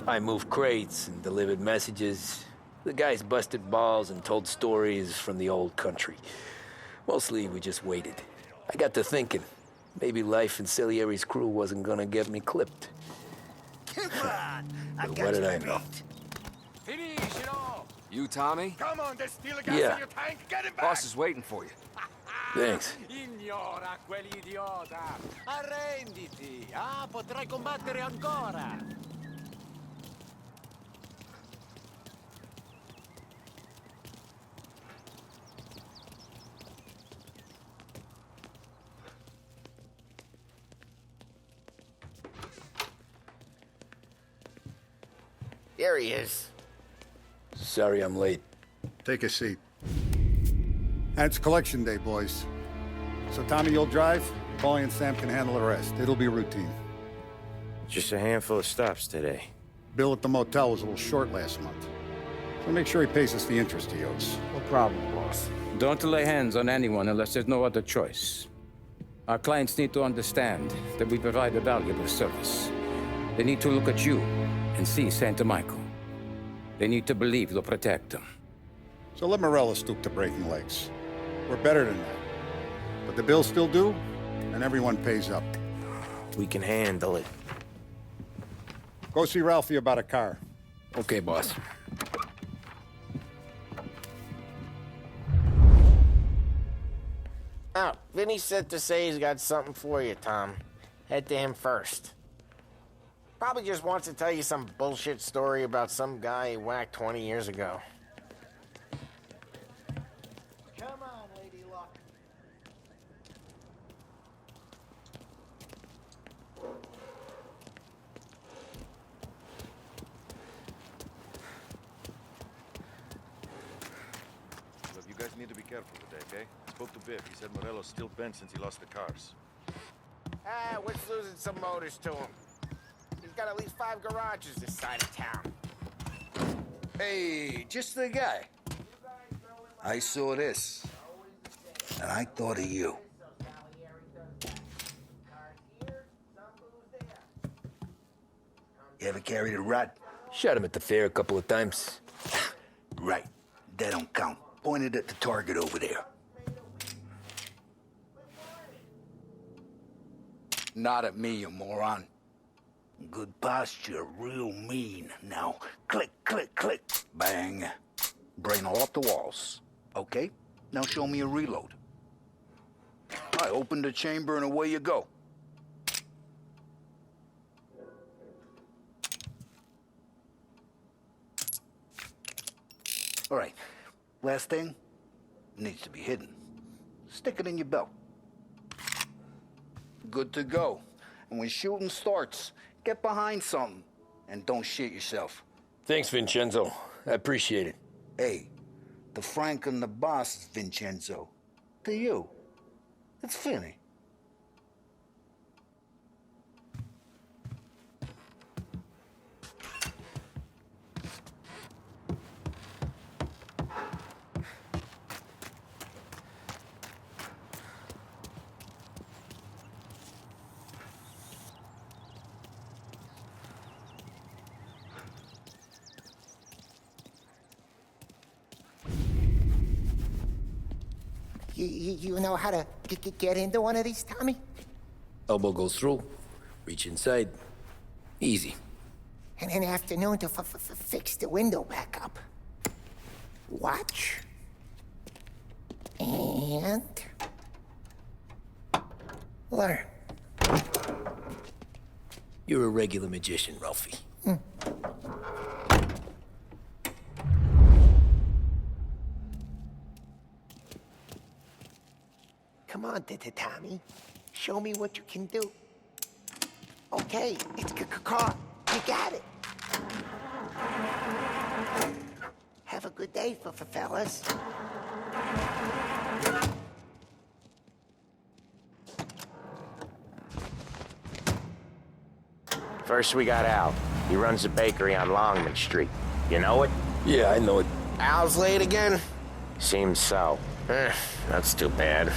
I moved crates and delivered messages. The guys busted balls and told stories from the old country. Mostly, we just waited. I got to thinking, maybe life in Salieri's crew wasn't gonna get me clipped. Come on! But what did I know? Finish it all! You, Tommy? Come on, there's still a gas Yeah. in your tank. Get him back! Boss is waiting for you. Thanks. Ignora quell'idiota! Arrenditi! Ah, potrai combattere ancora! There he is. Sorry I'm late. Take a seat. And it's collection day, boys. So Tommy, you'll drive. Paulie and Sam can handle the rest. It'll be routine. Just a handful of stops today. Bill at the motel was a little short last month. So make sure he pays us the interest he owes. No problem, boss. Don't lay hands on anyone unless there's no other choice. Our clients need to understand that we provide a valuable service. They need to look at you and see Santa Michael. They need to believe you'll protect them. So let Morella stoop to breaking legs. We're better than that. But the bills still due, and everyone pays up. We can handle it. Go see Ralphie about a car. Okay, boss. Oh, Vinny said to say he's got something for you, Tom. Head to him first. Probably just wants to tell you some bullshit story about some guy he whacked 20 years ago. Come on, Lady Luck. Look, you guys need to be careful today, okay? I spoke to Biff. He said Morello's still bent since he lost the cars. Ah, we're losing some motors to him. He's got at least 5 garages this side of town. Hey, just the guy. I saw this, and I thought of you. You ever carried a rat? Shot him at the fair a couple of times. Right. They don't count. pointed at the target over there. Not at me, you moron. Good posture, real mean. Now, click, click, click, bang. Brain all off the walls. Okay, now show me a reload. I open the chamber and away you go. All right, last thing, needs to be hidden. Stick it in your belt. Good to go. And when shooting starts, get behind something and don't shit yourself. Thanks, Vincenzo. I appreciate it. Hey, the Frank and the boss, Vincenzo. To you, it's Finny. You know how to get into one of these, Tommy? Elbow goes through, reach inside. Easy. And an afternoon to fix the window back up. Watch. And... learn. You're a regular magician, Ralphie. Come on, Tommy. Show me what you can do. Okay, it's caught. You got it. Have a good day, fellas. First we got Al. He runs a bakery on Longman Street. You know it? Yeah, I know it. Al's late again? Seems so. That's too bad.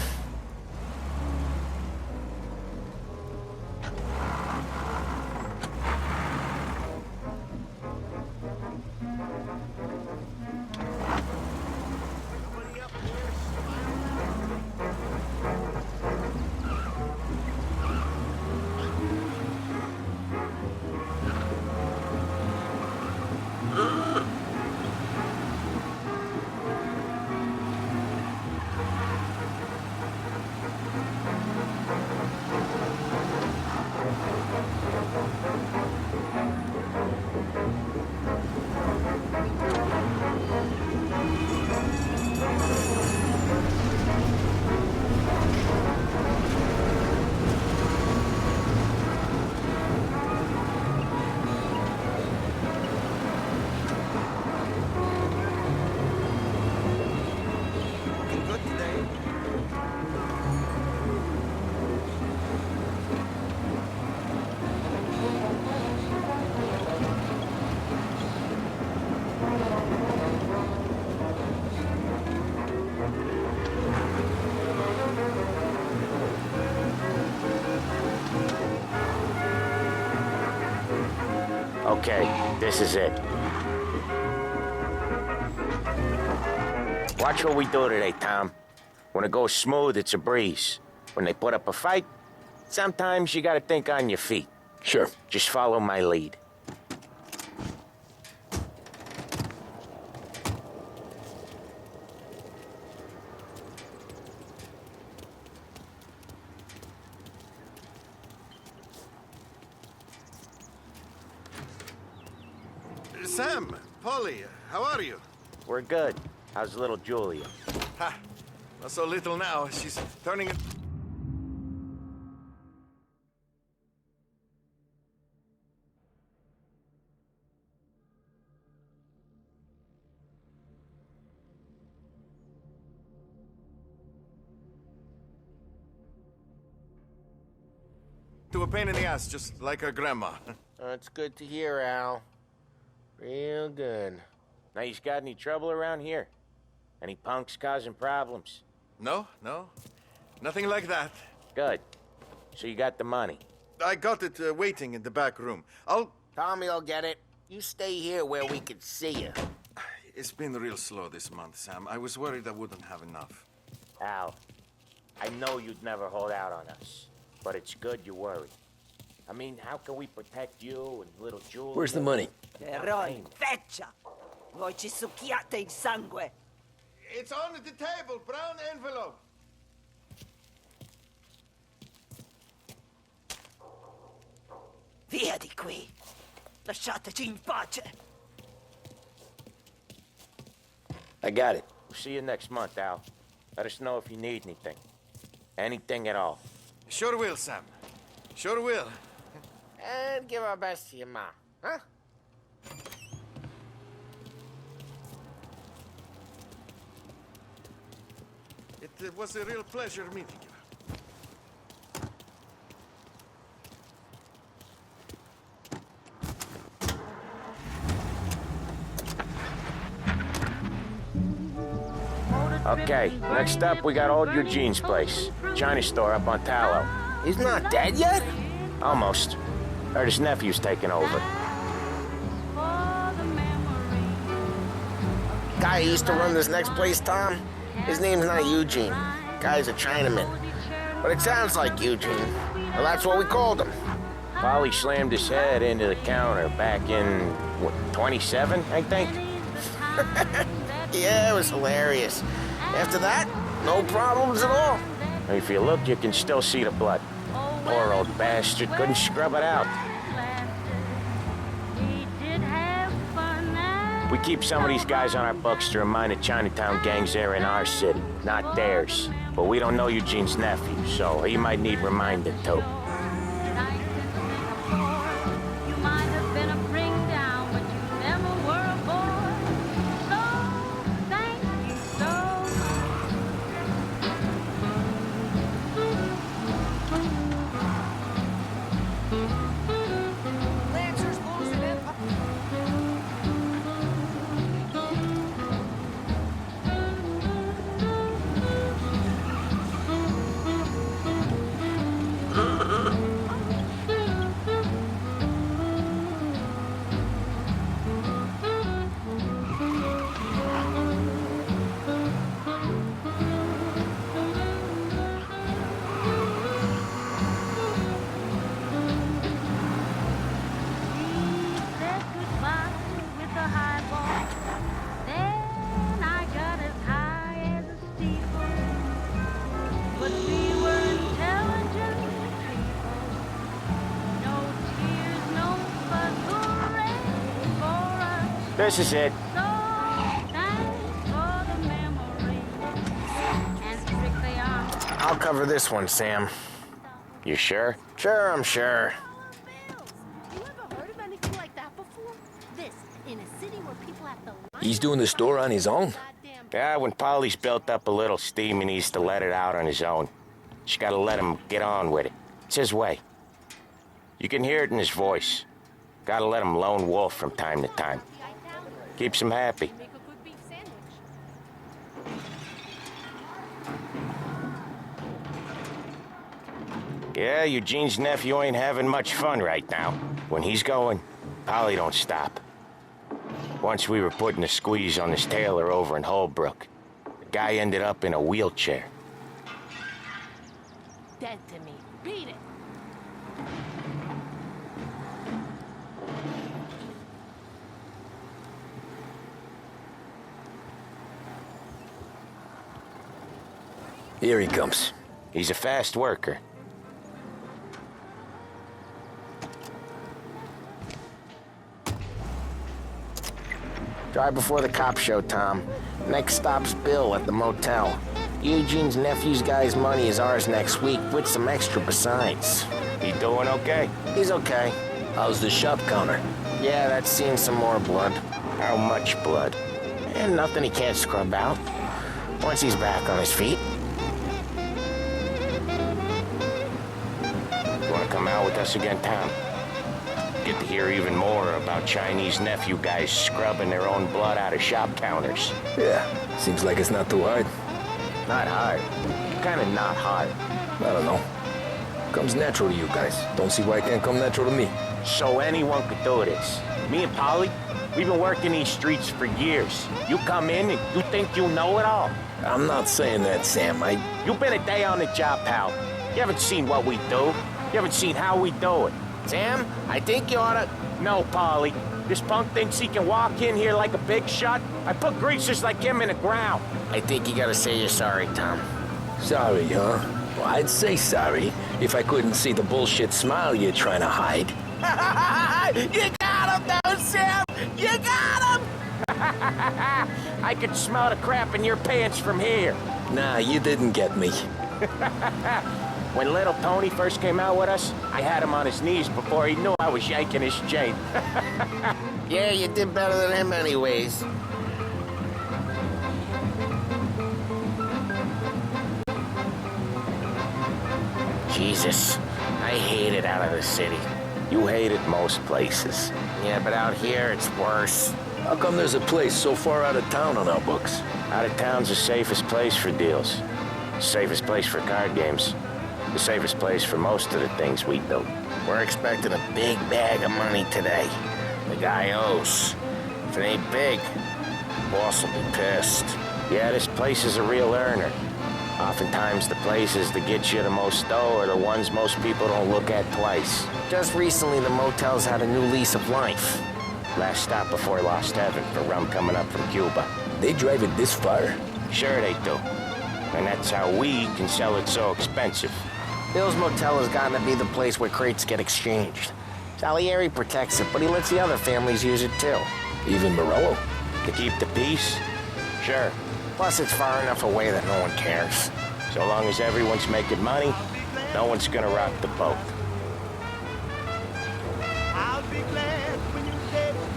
Okay, this is it. Watch what we do today, Tom. When it goes smooth, it's a breeze. When they put up a fight, sometimes you gotta think on your feet. Sure. Just follow my lead. Sam, Polly, how are you? We're good. How's little Julia? Ha! Not so little now. She's turning... to a pain in the ass, just like her grandma. It's good to hear, Al. Real good. Now, you got any trouble around here? Any punks causing problems? No. Nothing like that. Good. So you got the money? I got it waiting in the back room. Tommy'll get it. You stay here where we can see you. It's been real slow this month, Sam. I was worried I wouldn't have enough. Al, I know you'd never hold out on us, but it's good you worry. I mean, how can we protect you and little Julie? Where's the money? Eroi, feccia! Voi ci succhiate il sangue! It's on the table, brown envelope. Via di qui! Lasciateci in pace! I got it. We'll see you next month, Al. Let us know if you need anything. Anything at all. Sure will, Sam. Sure will. And give our best to your ma, huh? It was a real pleasure meeting you. Okay, next up we got old Eugene's place. China store up on Tallow. He's not dead yet? Almost. Heard his nephew's taking over. Guy who used to run this next place, Tom? His name's not Eugene. Guy's a Chinaman. But it sounds like Eugene. Well, that's what we called him. Polly slammed his head into the counter back in, what, 27, I think? Yeah, it was hilarious. After that, no problems at all. If you look, you can still see the blood. Poor old bastard couldn't scrub it out. We keep some of these guys on our books to remind the Chinatown gangs they're in our city, not theirs. But we don't know Eugene's nephew, so he might need reminded too. This is it. I'll cover this one, Sam. You sure? Sure, I'm sure. You ever heard of anything like that before? This, in a city where people have to... He's doing the store on his own? Yeah, when Polly's built up a little steam, he needs to let it out on his own. She gotta let him get on with it. It's his way. You can hear it in his voice. Gotta let him lone wolf from time to time. Keeps him happy. Yeah, Eugene's nephew ain't having much fun right now. When he's going, Polly don't stop. Once we were putting a squeeze on this tailor over in Holbrook. The guy ended up in a wheelchair. Dead to me. Beat it. Here he comes. He's a fast worker. Drive before the cops show, Tom. Next stop's Bill at the motel. Eugene's nephew's guy's money is ours next week, with some extra besides. He doing okay? He's okay. How's the shop counter? Yeah, that's seen some more blood. How much blood? And nothing he can't scrub out. Once he's back on his feet. You wanna come out with us again, Tom? Get to hear even more about Chinese nephew guys scrubbing their own blood out of shop counters. Yeah, seems like it's not too hard. Not hard. Kinda not hard. I don't know. Comes natural to you guys. Don't see why it can't come natural to me. so anyone could do this. Me and Polly, we've been working these streets for years. You come in and you think you know it all. I'm not saying that, Sam. You've been a day on the job, pal. You haven't seen what we do. You haven't seen how we do it. Sam, I think you oughta... No, Polly. This punk thinks he can walk in here like a big shot. I put greasers like him in the ground. I think you gotta say you're sorry, Tom. Sorry, huh? Well, I'd say sorry if I couldn't see the bullshit smile you're trying to hide. You got him, though, Sam! You got him! I could smell the crap in your pants from here. Nah, you didn't get me. When little Tony first came out with us, I had him on his knees before he knew I was yanking his chain. Yeah, you did better than him anyways. Jesus, I hate it out of the city. You hate it most places. Yeah, but out here, it's worse. How come there's a place so far out of town on our books? Out of town's the safest place for deals. Safest place for card games. The safest place for most of the things we do. We're expecting a big bag of money today. The guy owes. If it ain't big, the boss will be pissed. Yeah, this place is a real earner. Oftentimes the places that get you the most dough are the ones most people don't look at twice. Just recently, the motel's had a new lease of life. Last stop before Lost Heaven for rum coming up from Cuba. They drive it this far? Sure they do. And that's how we can sell it so expensive. Bill's Motel has gotten to be the place where crates get exchanged. Salieri protects it, but he lets the other families use it too. Even Morello? To keep the peace? Sure. Plus, it's far enough away that no one cares. So long as everyone's making money, no one's gonna rock the boat.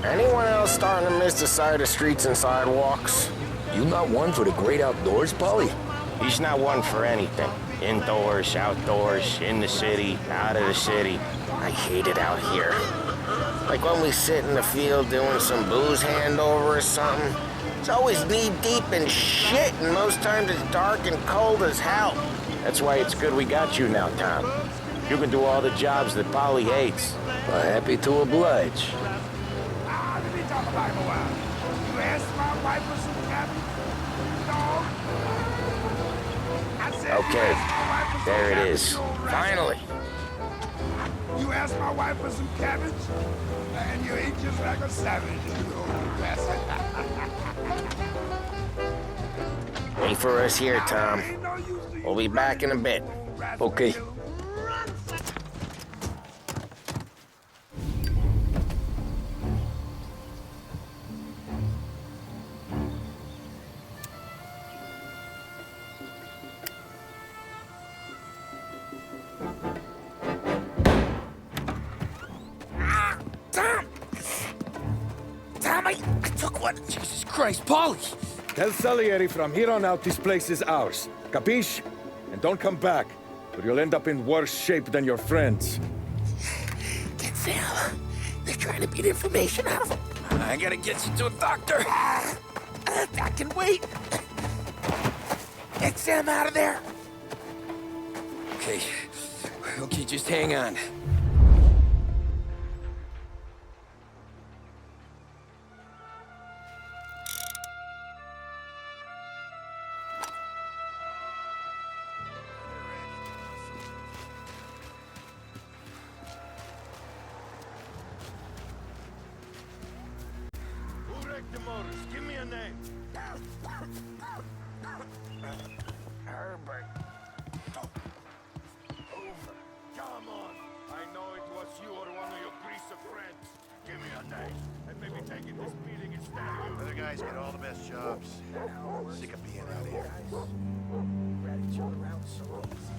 Anyone else starting to miss the sight of streets and sidewalks? You not one for the great outdoors, Polly? He's not one for anything. Indoors, outdoors, in the city, out of the city. I hate it out here. Like when we sit in the field doing some booze handover or something. It's always knee-deep in shit, and most times it's dark and cold as hell. That's why it's good we got you now, Tom. You can do all the jobs that Polly hates. Well, happy to oblige. Let me talk about him a while. You asked my wife for some cabbage? Dog? I said Okay, there it is. Finally. You asked my wife for some cabbage? And you ate just like a savage, you old bastard. Wait for us here, Tom. We'll be back in a bit. Okay. Jesus Christ, Polly! Tell Salieri from here on out this place is ours. Capiche? And don't come back, or you'll end up in worse shape than your friends. Get Sam. They're trying to beat information out of him. I gotta get you to a doctor. I can wait. Get Sam out of there. Okay. Okay, just hang on. The motors. Give me a name. Herbert. Over. Come on. I know it was you or one of your grease of friends. Give me a name. And maybe taking this meeting instead of you. Other guys get all the best jobs. Sick of being out here. Rat each other around so easy.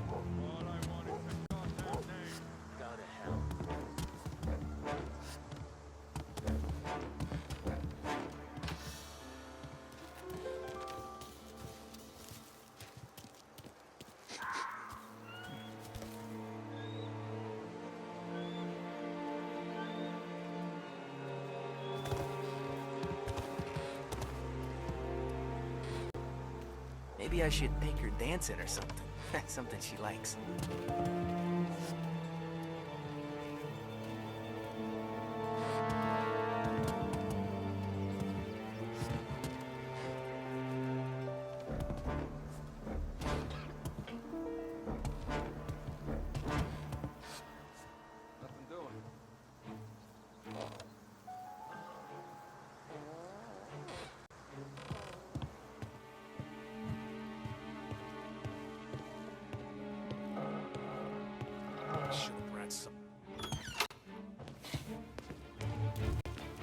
All I want is a goddamn name. Go to hell. Maybe I should make her dance in or something. Something she likes.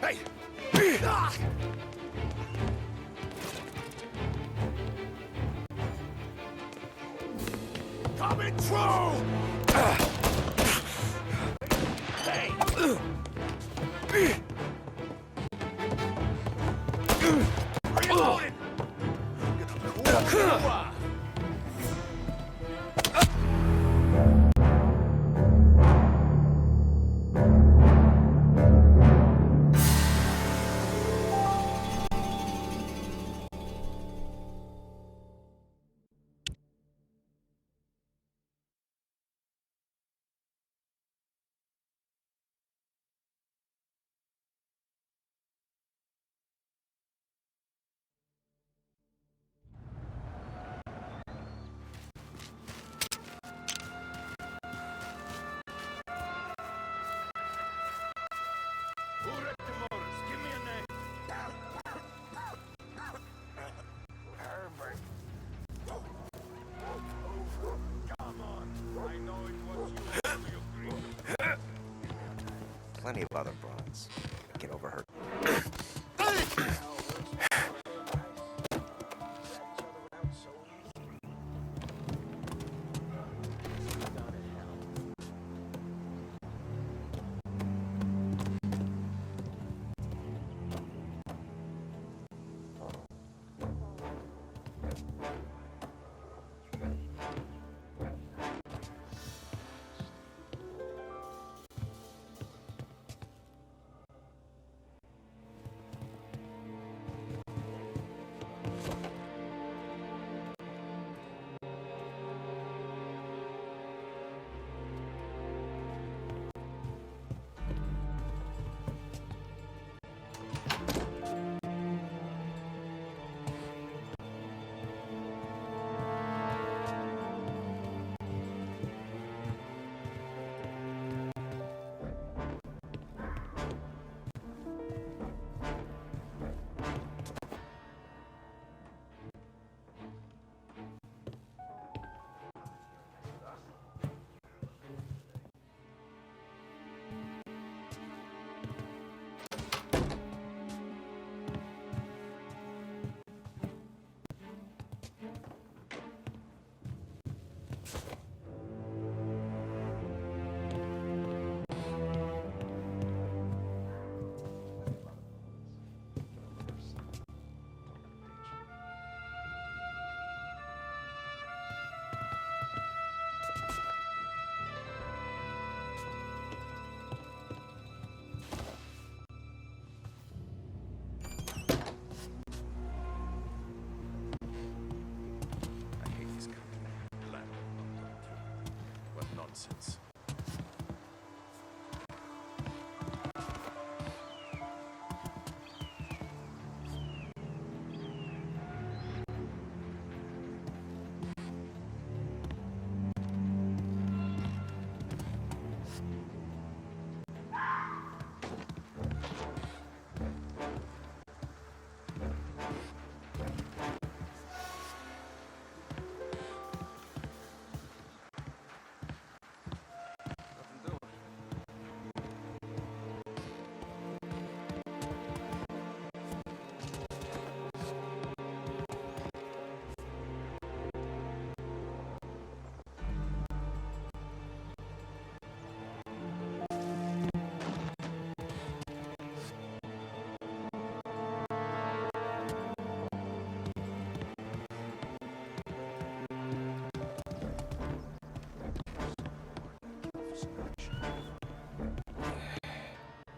Hey! Coming through! Hey! Reloaded! Who wrecked the motors? Give me a name. Herbert. Come on. I know it was you. You agree. Plenty of other bronze. Get over her. Nonsense.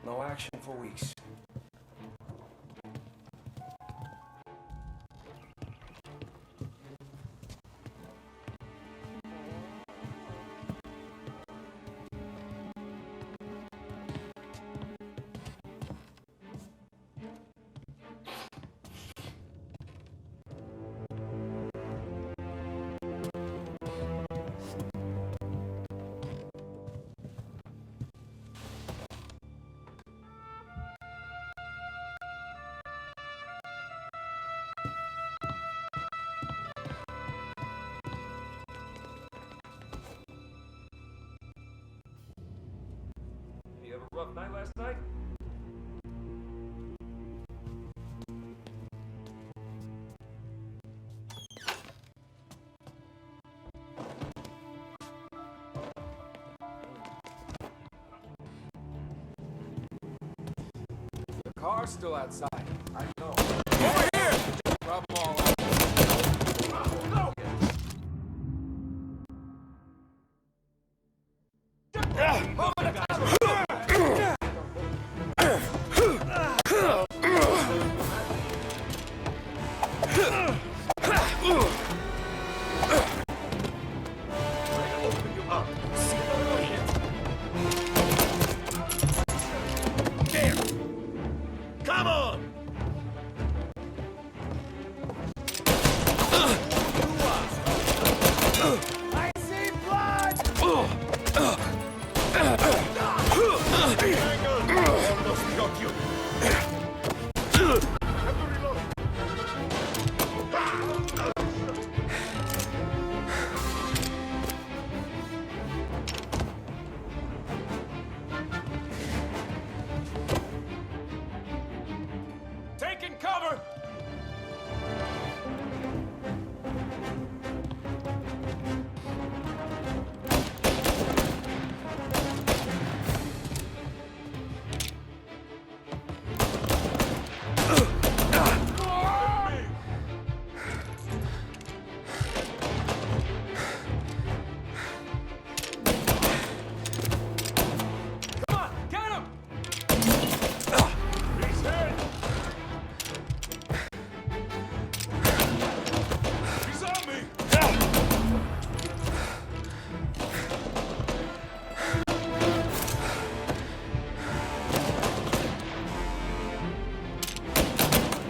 No action for weeks. You have a rough night last night? car's still outside. I know. Over here! Just grab them all out. Go! Come on! I see blood! Almost got you. Taking cover! Come on, get him! He's hit! He's on me!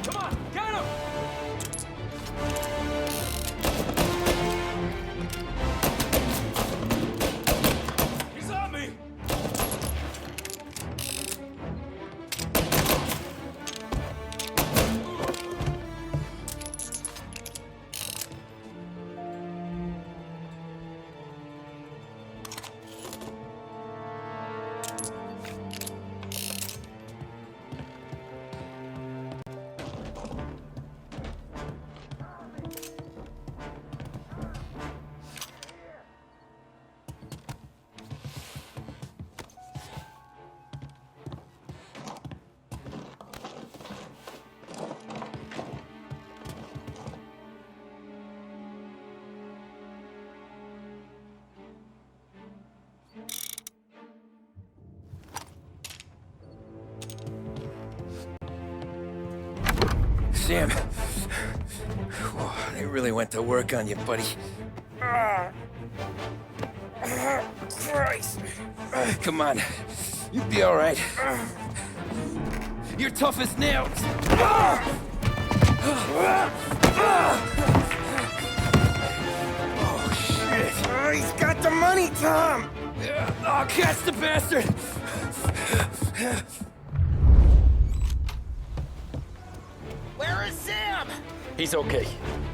Come on, get him! He's on me! Sam. Whoa, they really went to work on you, buddy. Christ. Come on. You'll be all right. You're tough as nails. Oh, shit. He's got the money, Tom. Oh, catch the bastard. Where is Sam? He's okay.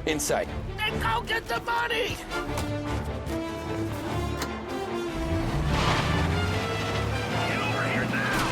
Inside. Then go get the money! Get over here now!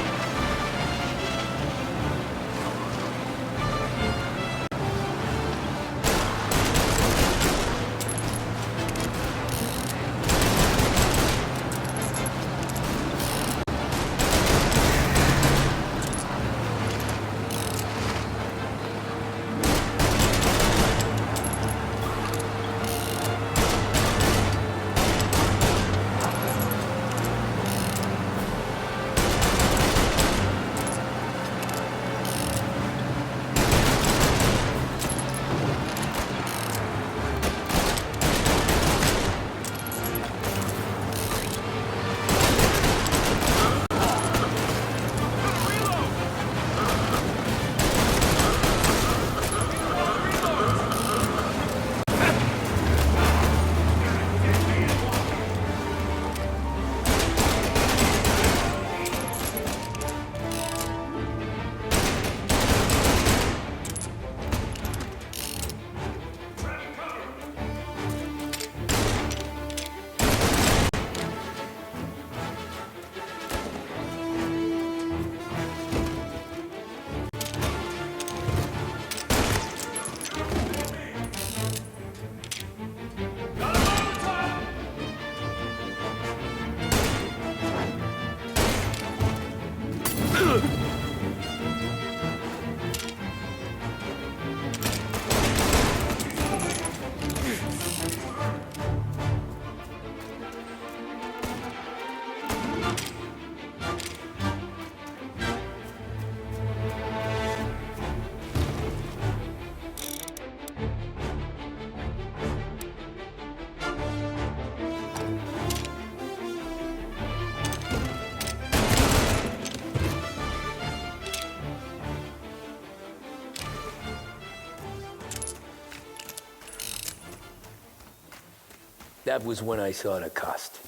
That was when I saw the cost.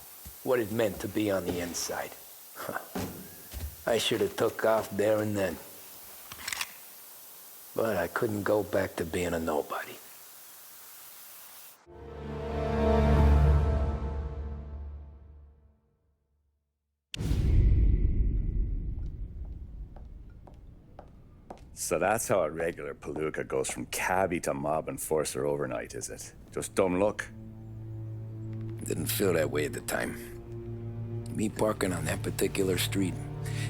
What it meant to be on the inside. Huh. I should have took off there and then. But I couldn't go back to being a nobody. So that's how a regular palooka goes from cabbie to mob enforcer overnight, is it? Just dumb luck? Didn't feel that way at the time. Me parking on that particular street,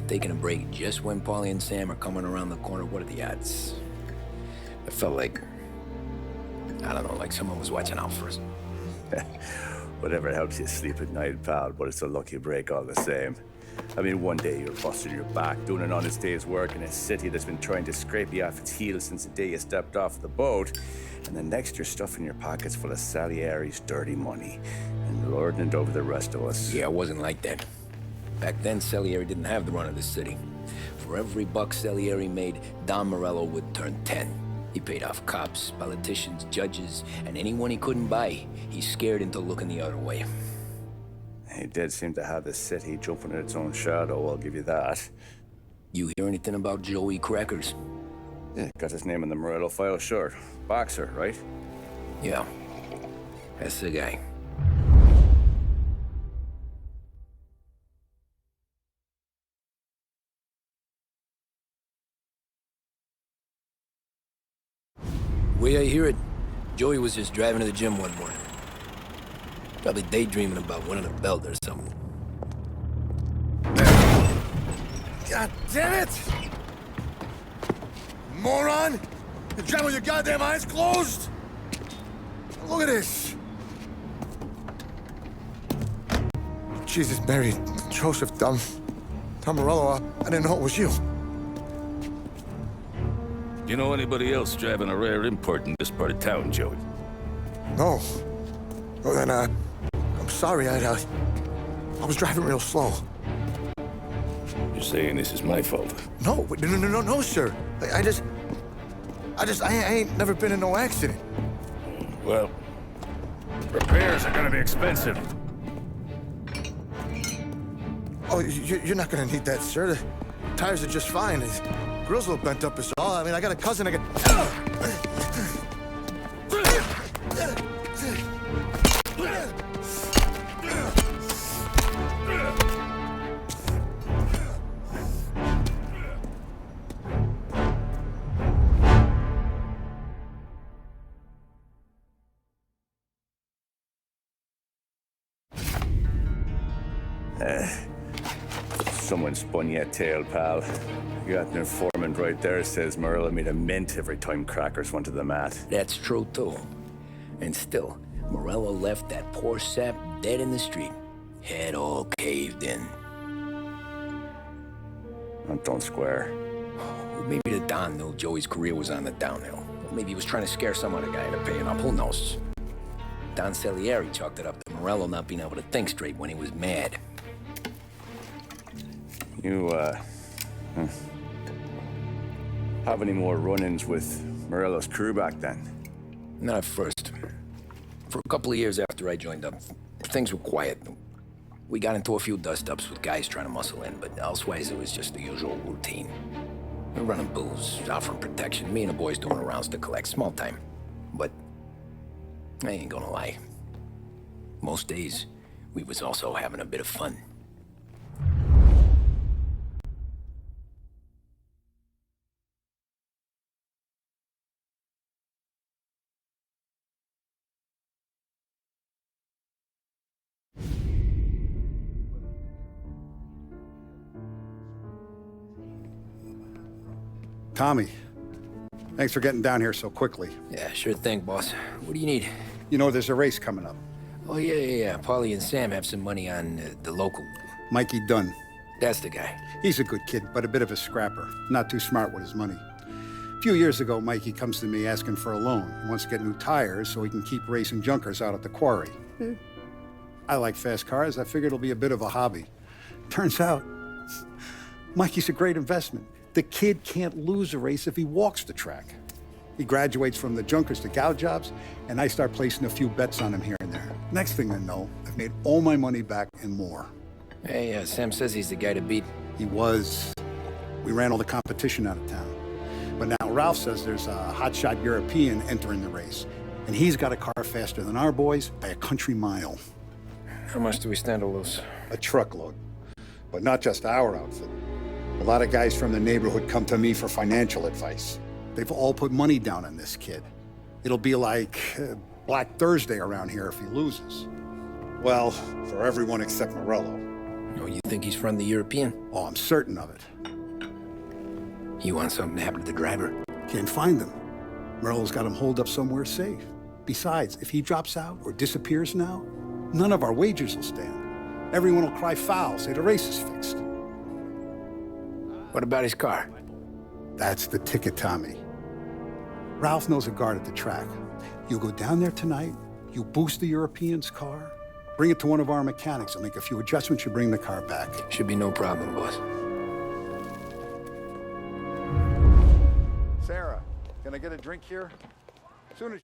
taking a break just when Paulie and Sam are coming around the corner, what are the odds? I felt like, I don't know, like someone was watching out for us. Whatever helps you sleep at night, pal, but it's a lucky break all the same. I mean, one day you're busting your back, doing an honest day's work in a city that's been trying to scrape you off its heels since the day you stepped off the boat, and then next you're stuffing your pockets full of Salieri's dirty money and lording it over the rest of us. Yeah, it wasn't like that. Back then, Salieri didn't have the run of the city. For every buck Salieri made, Don Morello would turn 10. He paid off cops, politicians, judges, and anyone he couldn't buy, he scared into looking the other way. He did seem to have the city jumping at its own shadow, I'll give you that. You hear anything about Joey Crackers? Yeah, got his name in the Morello file, sure. Boxer, right? Yeah, that's the guy. Way I hear it, Joey was just driving to the gym one morning. Probably daydreaming about winning a belt or something. God damn it! Moron! You're driving with your goddamn eyes closed? Look at this! Jesus, Mary, Joseph, Tom Morello, I didn't know it was you. You know anybody else driving a rare import in this part of town, Joey? No. Well, then, I'm sorry, I was driving real slow. You're saying this is my fault? No, sir. I ain't never been in no accident. Well, repairs are gonna be expensive. Oh, you're not gonna need that, sir. The tires are just fine. The grill's a little bent up is all. I mean, I got a cousin I Someone spun you a tail, pal. You got an informant right there says Morello made a mint every time Crackers went to the mat. That's true, too. And still, Morello left that poor sap dead in the street. Head all caved in. Don't square. Maybe the Don knew Joey's career was on the downhill. Maybe he was trying to scare some other guy into paying up. Who knows? Don Salieri chalked it up to Morello not being able to think straight when he was mad. You, have any more run-ins with Morello's crew back then? Not at first. For a couple of years after I joined up, things were quiet. We got into a few dust-ups with guys trying to muscle in, but elsewise it was just the usual routine. We're running booze, offering protection, me and the boys doing the rounds to collect, small time. But I ain't gonna lie. Most days, we was also having a bit of fun. Tommy, thanks for getting down here so quickly. Yeah, sure thing, boss. What do you need? You know, there's a race coming up. Oh, yeah. Paulie and Sam have some money on the local. Mikey Dunn. That's the guy. He's a good kid, but a bit of a scrapper. Not too smart with his money. A few years ago, Mikey comes to me asking for a loan. He wants to get new tires so he can keep racing junkers out at the quarry. I like fast cars. I figured it'll be a bit of a hobby. Turns out, Mikey's a great investment. The kid can't lose a race if he walks the track. He graduates from the junkers to gal jobs, and I start placing a few bets on him here and there. Next thing I know, I've made all my money back and more. Hey, Sam says he's the guy to beat. He was. We ran all the competition out of town. But now Ralph says there's a hotshot European entering the race. And he's got a car faster than our boys by a country mile. How much do we stand to lose? A truckload. But not just our outfit. A lot of guys from the neighborhood come to me for financial advice. They've all put money down on this kid. It'll be like Black Thursday around here if he loses. Well, for everyone except Morello. Oh, you think he's from the European? Oh, I'm certain of it. You want something to happen to the driver? Can't find him. Morello's got him holed up somewhere safe. Besides, if he drops out or disappears now, none of our wagers will stand. Everyone will cry foul, say the race is fixed. What about his car? That's the ticket, Tommy. Ralph knows a guard at the track. You go down there tonight, you boost the European's car, bring it to one of our mechanics, and make a few adjustments, you bring the car back. Should be no problem, boss. Sarah, can I get a drink here? Soon as